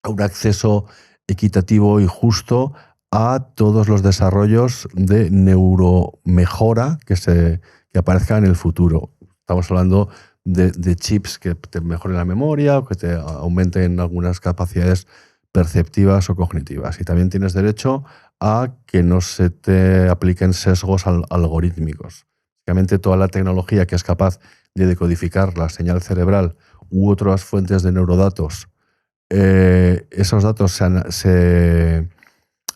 a un acceso equitativo y justo a todos los desarrollos de neuromejora que aparezcan en el futuro. Estamos hablando de chips que te mejoren la memoria o que te aumenten algunas capacidades perceptivas o cognitivas. Y también tienes derecho a que no se te apliquen sesgos algorítmicos. Básicamente toda la tecnología que es capaz de decodificar la señal cerebral u otras fuentes de neurodatos, esos datos se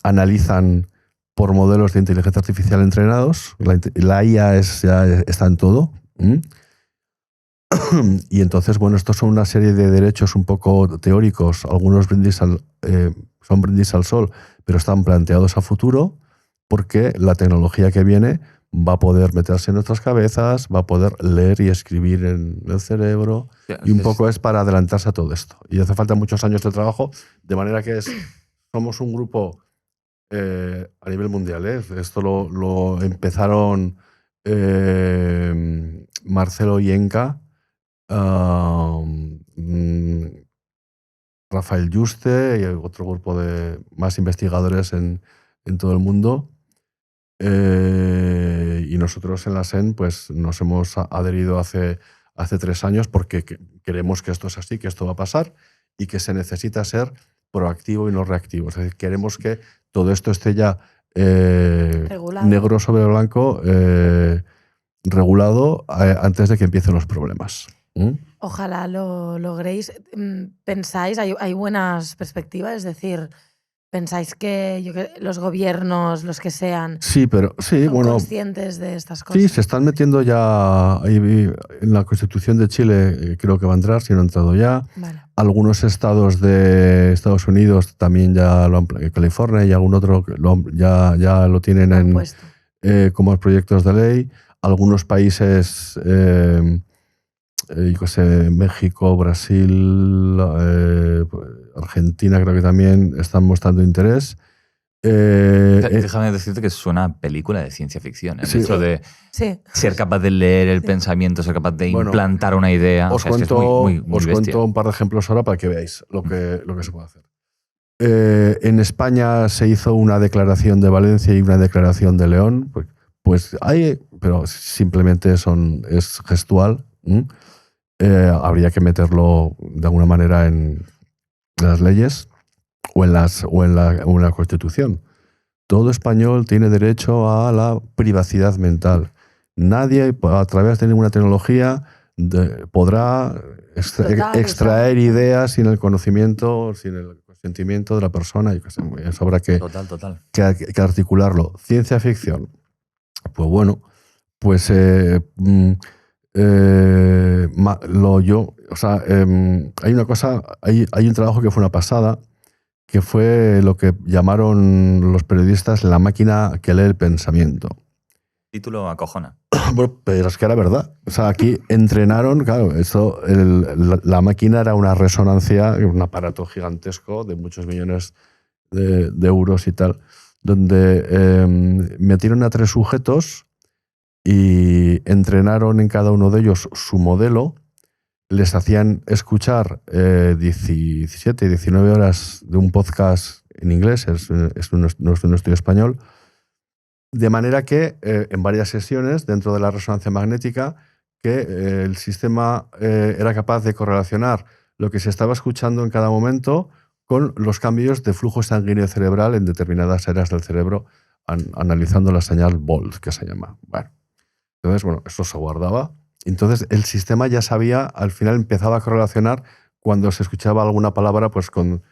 analizan por modelos de inteligencia artificial entrenados. La IA ya está en todo. Y entonces, bueno, estos son una serie de derechos un poco teóricos. Algunos son brindis al sol, pero están planteados a futuro porque la tecnología que viene va a poder meterse en nuestras cabezas, va a poder leer y escribir en el cerebro. Y un poco es para adelantarse a todo esto. Y hace falta muchos años de trabajo, de manera que somos un grupo a nivel mundial. Esto lo empezaron Marcelo y Enca Rafael Yuste y otro grupo de más investigadores en todo el mundo. Y nosotros en la SEN pues, nos hemos adherido hace 3 años porque queremos que esto es así, que esto va a pasar y que se necesita ser proactivo y no reactivo. Es decir, queremos que todo esto esté ya negro sobre blanco, regulado antes de que empiecen los problemas. Ojalá lo logréis. ¿Pensáis, hay buenas perspectivas? Es decir, ¿pensáis que los gobiernos, los que sean, son conscientes de estas cosas? Sí, se están metiendo ya en la Constitución de Chile, creo que va a entrar, si no ha entrado ya. Vale. Algunos estados de Estados Unidos también ya lo han, California y algún otro ya lo tienen como proyectos de ley. Algunos países, México, Brasil, Argentina creo que también están mostrando interés. Déjame decirte que suena a película de ciencia ficción. El hecho de ser capaz de leer el pensamiento, ser capaz de implantar una idea. Os cuento un par de ejemplos ahora para que veáis lo que se puede hacer. En España se hizo una declaración de Valencia y una declaración de León. Pues hay, pero simplemente es gestual. Habría que meterlo de alguna manera en las leyes o en la Constitución. Todo español tiene derecho a la privacidad mental. Nadie, a través de ninguna tecnología, podrá extraer ideas sin el conocimiento, sin el consentimiento de la persona. Eso habrá que articularlo. Ciencia ficción. Pues bueno, pues hay una cosa, hay un trabajo que fue una pasada, que fue lo que llamaron los periodistas la máquina que lee el pensamiento. Título acojona. Bueno, pero es que era verdad. O sea, aquí entrenaron, claro, la máquina era una resonancia, un aparato gigantesco de muchos millones de euros y tal, donde metieron a 3 sujetos y entrenaron en cada uno de ellos su modelo. Les hacían escuchar 17, 19 horas de un podcast en inglés, no es un estudio español, de manera que en varias sesiones dentro de la resonancia magnética que el sistema era capaz de correlacionar lo que se estaba escuchando en cada momento con los cambios de flujo sanguíneo cerebral en determinadas áreas del cerebro, analizando la señal Bolt, que se llama. Entonces, eso se guardaba. Entonces, el sistema ya sabía, al final empezaba a correlacionar cuando se escuchaba alguna palabra pues con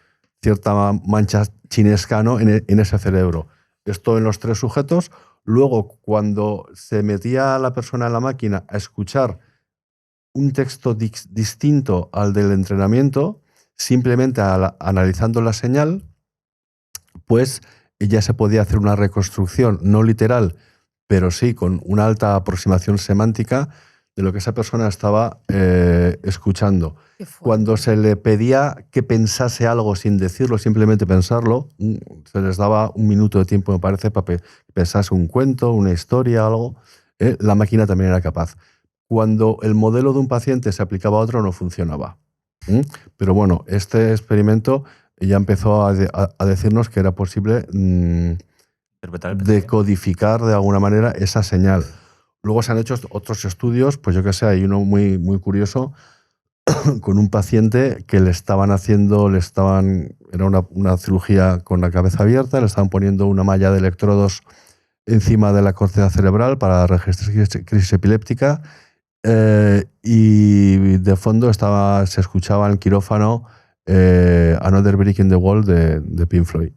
cierta mancha chinesca, ¿no?, en ese cerebro. Esto en los 3 sujetos. Luego, cuando se metía la persona en la máquina a escuchar un texto distinto al del entrenamiento, simplemente analizando la señal, pues ya se podía hacer una reconstrucción, no literal, pero sí con una alta aproximación semántica de lo que esa persona estaba escuchando. Cuando se le pedía que pensase algo sin decirlo, simplemente pensarlo, se les daba 1 minuto de tiempo, me parece, para que pensase un cuento, una historia, algo. La máquina también era capaz. Cuando el modelo de un paciente se aplicaba a otro, no funcionaba. Pero bueno, este experimento ya empezó a decirnos que era posible decodificar de alguna manera esa señal. Luego se han hecho otros estudios, pues yo qué sé, hay uno muy, muy curioso con un paciente que era una cirugía con la cabeza abierta, le estaban poniendo una malla de electrodos encima de la corteza cerebral para registrar crisis epiléptica y de fondo se escuchaba en el quirófano Another Brick in the Wall de Pink Floyd.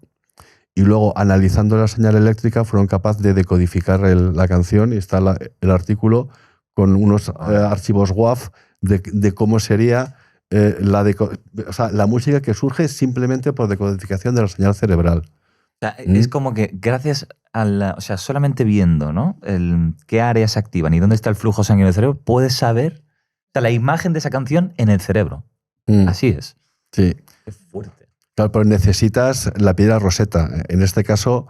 Y luego, analizando la señal eléctrica, fueron capaces de decodificar la canción y está el artículo con unos archivos WAV de cómo sería la música que surge simplemente por decodificación de la señal cerebral. O sea, es como que gracias a solamente viendo, ¿no?, qué áreas se activan y dónde está el flujo sanguíneo del cerebro, puedes saber la imagen de esa canción en el cerebro. Así es. Sí. Qué fuerte. Claro, pero necesitas la piedra roseta. En este caso,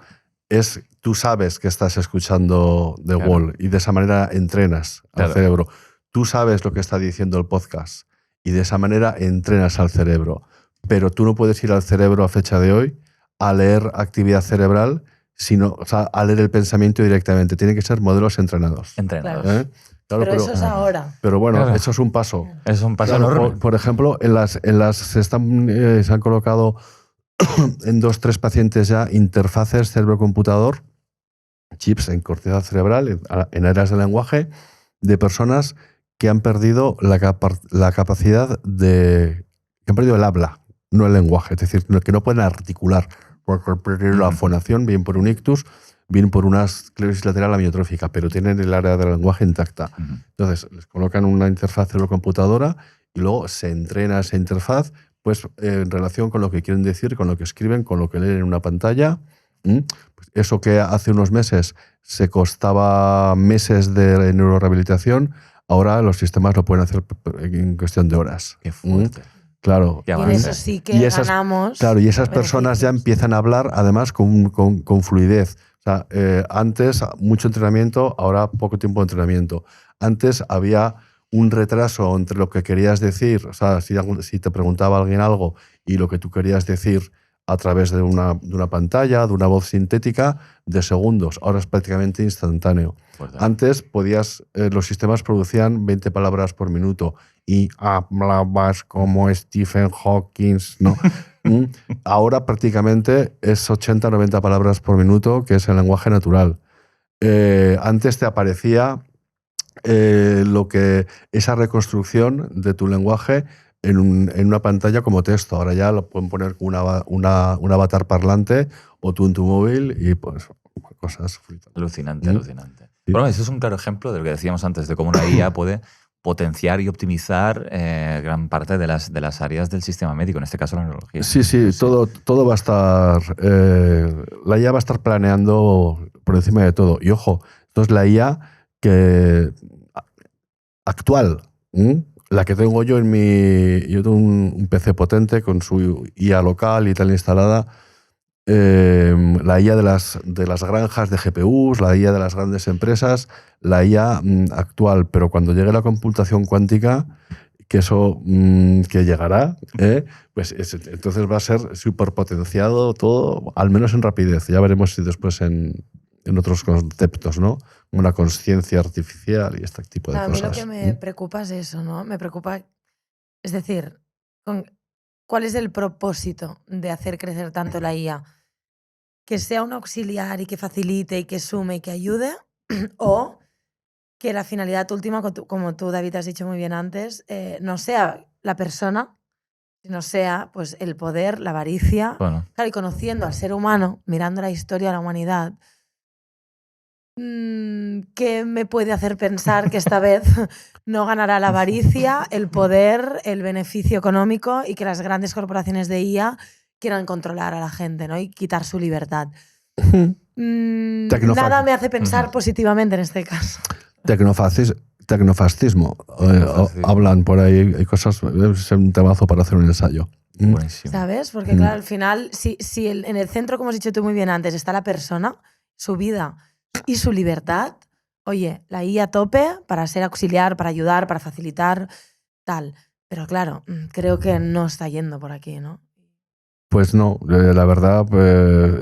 tú sabes que estás escuchando The Wall y de esa manera entrenas al cerebro. tú sabes lo que está diciendo el podcast y de esa manera entrenas al cerebro. Pero tú no puedes ir al cerebro a fecha de hoy a leer actividad cerebral, sino, o sea, a leer el pensamiento directamente. Tienen que ser modelos entrenados. Entrenados. Claro. Claro, pero eso es ahora. Pero bueno, Claro. eso es un paso. Es un paso Claro, enorme. por ejemplo, se han colocado en 2-3 pacientes ya interfaces cerebro-computador, chips en corteza cerebral, en áreas del lenguaje, de personas que han perdido la capacidad de... que han perdido el habla, no el lenguaje. Es decir, que no pueden articular porque han perdido la fonación, bien por un ictus, bien por una esclerosis lateral amiotrófica, pero tienen el área del lenguaje intacta. Entonces, les colocan una interfaz cerebro-computadora y luego se entrena esa interfaz pues, en relación con lo que quieren decir, con lo que escriben, con lo que leen en una pantalla. Pues eso que hace unos meses se costaba meses de neurorehabilitación, ahora los sistemas lo pueden hacer en cuestión de horas. Qué fuerte. Claro. Qué Y en avance. eso sí que ganamos. Claro, y esas personas ya beneficios. empiezan a hablar además con fluidez. O sea, antes mucho entrenamiento, ahora poco tiempo de entrenamiento. Antes había un retraso entre lo que querías decir, o sea, si te preguntaba alguien algo y lo que tú querías decir a través de una pantalla, de una voz sintética, de segundos. Ahora es prácticamente instantáneo. Fuerte. Antes los sistemas producían 20 palabras por minuto y hablabas como Stephen Hawking, ¿no? Ahora prácticamente es 80-90 palabras por minuto, que es el lenguaje natural. Antes te aparecía esa reconstrucción de tu lenguaje en una pantalla como texto. Ahora ya lo pueden poner con un avatar parlante o tú en tu móvil y pues cosas. Alucinante, alucinante. Sí. Bueno, eso es un claro ejemplo de lo que decíamos antes, de cómo una IA puede potenciar y optimizar gran parte de las áreas del sistema médico, en este caso la neurología. Sí, todo va a estar... la IA va a estar planeando por encima de todo. Y ojo, esto es la IA actual. La que tengo yo en Yo tengo un PC potente con su IA local y tal instalada. La IA de las granjas de GPUs, la IA de las grandes empresas, la IA actual. Pero cuando llegue la computación cuántica, que eso que llegará, pues entonces va a ser superpotenciado todo, al menos en rapidez. Ya veremos si después en otros conceptos, ¿no? Una conciencia artificial y este tipo de cosas. A mí lo que me preocupa es eso, ¿no? Me preocupa, es decir, ¿cuál es el propósito de hacer crecer tanto la IA? ¿Que sea un auxiliar y que facilite y que sume y que ayude? ¿O que la finalidad última, como tú, David, has dicho muy bien antes, no sea la persona, sino sea pues, el poder, la avaricia? Bueno. Claro, y conociendo al ser humano, mirando la historia de la humanidad, ¿qué me puede hacer pensar que esta vez no ganará la avaricia, el poder, el beneficio económico y que las grandes corporaciones de IA quieran controlar a la gente, ¿no? Y quitar su libertad? Nada me hace pensar positivamente en este caso. Tecnofascismo. Hablan por ahí, hay cosas, es un temazo para hacer un ensayo. Buenísimo. ¿Sabes? Porque claro, al final, si en el centro, como has dicho tú muy bien antes, está la persona, su vida y su libertad, oye, la IA a tope para ser auxiliar, para ayudar, para facilitar, tal. Pero claro, creo que no está yendo por aquí, ¿no? Pues no, la verdad,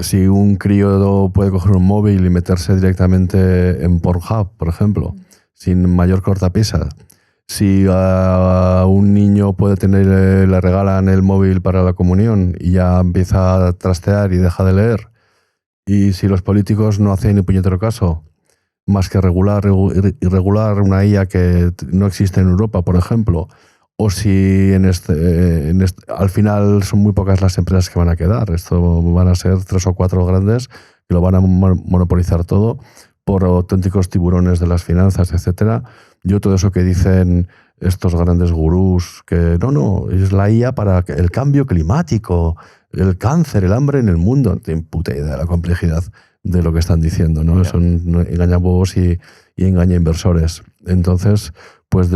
si un crío puede coger un móvil y meterse directamente en Pornhub, por ejemplo, sin mayor cortapisa, si a un niño le regalan el móvil para la comunión y ya empieza a trastear y deja de leer, y si los políticos no hacen ni puñetero caso, más que regular una IA que no existe en Europa, por ejemplo, o si al final son muy pocas las empresas que van a quedar. Esto van a ser 3 o 4 grandes que lo van a monopolizar todo por auténticos tiburones de las finanzas, etcétera. Yo todo eso que dicen estos grandes gurús, que no, es la IA para el cambio climático, el cáncer, el hambre en el mundo. No tienen puta idea de la complejidad de lo que están diciendo, ¿no? Claro. Son engañabobos y engaña inversores. Entonces, pues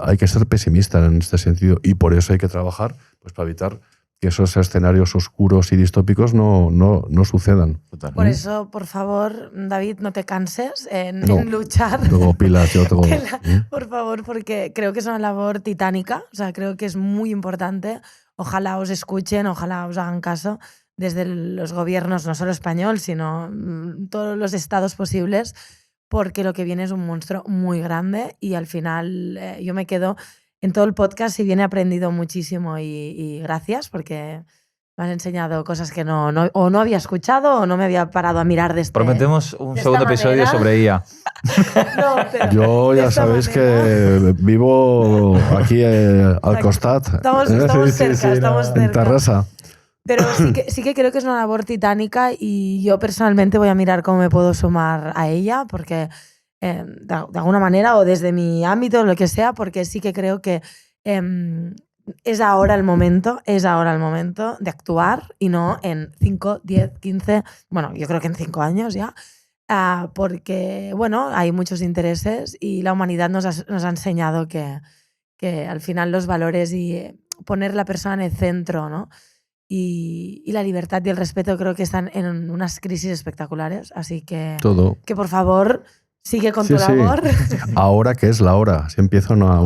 hay que ser pesimista en este sentido y por eso hay que trabajar pues, para evitar que esos escenarios oscuros y distópicos no sucedan. Total. Por eso, por favor, David, no te canses en luchar. Tengo pilas, yo tengo... Por favor, porque creo que es una labor titánica, o sea, creo que es muy importante. Ojalá os escuchen, ojalá os hagan caso desde los gobiernos, no solo español, sino todos los estados posibles, porque lo que viene es un monstruo muy grande y al final yo me quedo en todo el podcast, si bien he aprendido muchísimo y gracias, porque me has enseñado cosas que no había escuchado o no me había parado a mirar de Prometemos un segundo episodio sobre IA. No, pero yo ya sabéis que vivo aquí al costat. Estamos cerca, estamos cerca. En Terrassa. Pero sí que creo que es una labor titánica y yo personalmente voy a mirar cómo me puedo sumar a ella, porque de alguna manera o desde mi ámbito, lo que sea, porque sí que creo que es ahora el momento de actuar y no en 5, 10, 15, bueno, yo creo que en 5 años ya, porque, bueno, hay muchos intereses y la humanidad nos ha enseñado que al final los valores y poner la persona en el centro, ¿no? Y la libertad y el respeto creo que están en unas crisis espectaculares, así que Todo. Que por favor sigue con tu labor. Ahora que es la hora, se empieza una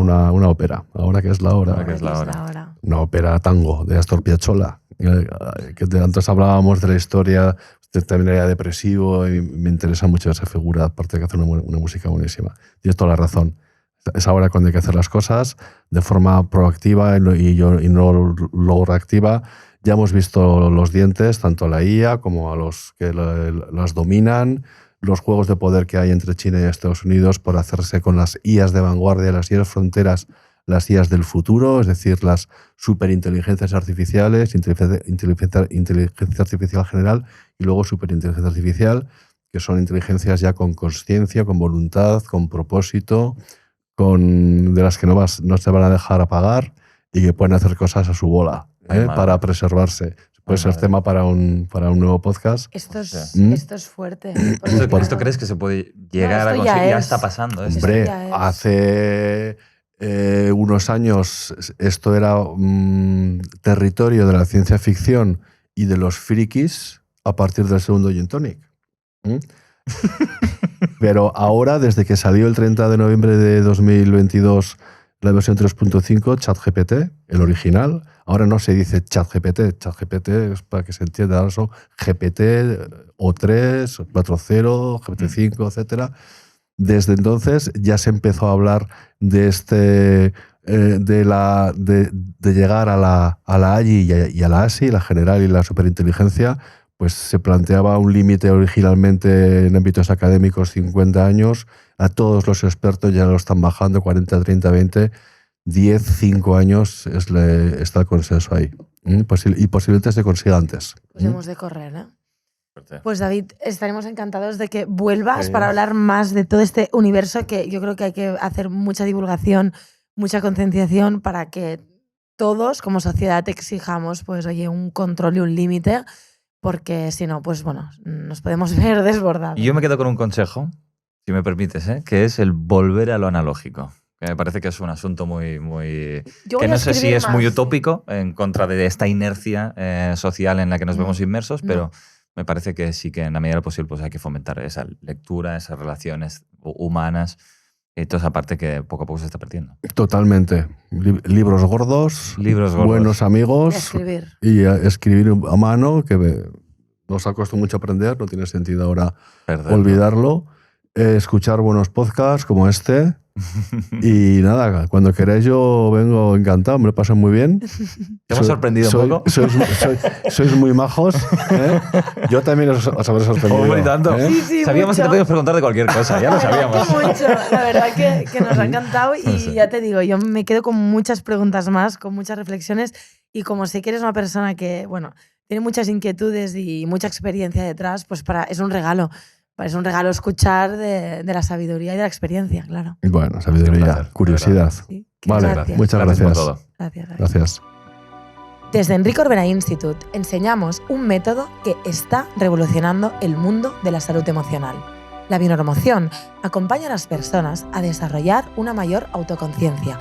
ópera. Ahora que es la hora. Ahora que es la hora. Una ópera tango de Astor Piazzolla. Que antes hablábamos de la historia, usted también era depresivo y me interesa mucho esa figura, aparte de que hace una música buenísima. Tienes toda la razón. Es ahora cuando hay que hacer las cosas de forma proactiva y no luego reactiva. Ya hemos visto los dientes, tanto a la IA como a los que las dominan, los juegos de poder que hay entre China y Estados Unidos por hacerse con las IAs de vanguardia, las IAs fronteras, las IAs del futuro, es decir, las superinteligencias artificiales, inteligencia artificial general y luego superinteligencia artificial, que son inteligencias ya con consciencia, con voluntad, con propósito, de las que no se van a dejar apagar y que pueden hacer cosas a su bola para preservarse. Puede ser tema para un nuevo podcast. Esto es fuerte. ¿Esto crees que se puede llegar a conseguir? Ya está pasando. Hombre, hace unos años esto era territorio de la ciencia ficción y de los frikis a partir del segundo Gin Tonic. Pero ahora, desde que salió el 30 de noviembre de 2022 la versión 3.5, ChatGPT, el original, ahora no se dice ChatGPT. ChatGPT es para que se entienda, ahora son GPT O3, 4.0, GPT-5, etc. Desde entonces ya se empezó a hablar de de llegar a la AGI y a la ASI, la general y la superinteligencia. Pues se planteaba un límite originalmente en ámbitos académicos 50 años. A todos los expertos ya lo están bajando, 40, 30, 20, 10, 5 años está el consenso ahí. Y posiblemente se consiga antes. Pues hemos de correr, ¿eh? Pues David, estaremos encantados de que vuelvas para hablar más de todo este universo, que yo creo que hay que hacer mucha divulgación, mucha concienciación para que todos como sociedad exijamos, pues oye, un control y un límite, porque si no, pues bueno, nos podemos ver desbordados. Y yo me quedo con un consejo, si me permites, que es el volver a lo analógico. Que me parece que es un asunto muy que no sé si es muy utópico en contra de esta inercia social en la que nos vemos inmersos, pero me parece que sí que en la medida de lo posible pues hay que fomentar esa lectura, esas relaciones humanas, y toda esa parte que poco a poco se está perdiendo. Totalmente. Libros gordos, buenos amigos y escribir a mano, que nos ha costado mucho aprender, no tiene sentido ahora olvidarlo. Escuchar buenos podcasts como este. Y nada, cuando queráis yo vengo encantado, me lo paso muy bien. Te hemos sorprendido un poco. Sois muy majos. Yo también os habré sorprendido. Hombre, tanto. Sí, sabíamos mucho. que te podías preguntar de cualquier cosa, ya lo sabíamos. Mucho. La verdad que nos ha encantado y ya te digo, yo me quedo con muchas preguntas más, con muchas reflexiones, y como sé que eres una persona que, bueno, tiene muchas inquietudes y mucha experiencia detrás, pues es un regalo. Es un regalo escuchar de la sabiduría y de la experiencia, claro. Bueno, sabiduría, curiosidad. Sí, vale, gracias. Muchas gracias. Por todo. Gracias. Desde Enrique Orbera Institute enseñamos un método que está revolucionando el mundo de la salud emocional. La bioneuromoción acompaña a las personas a desarrollar una mayor autoconciencia,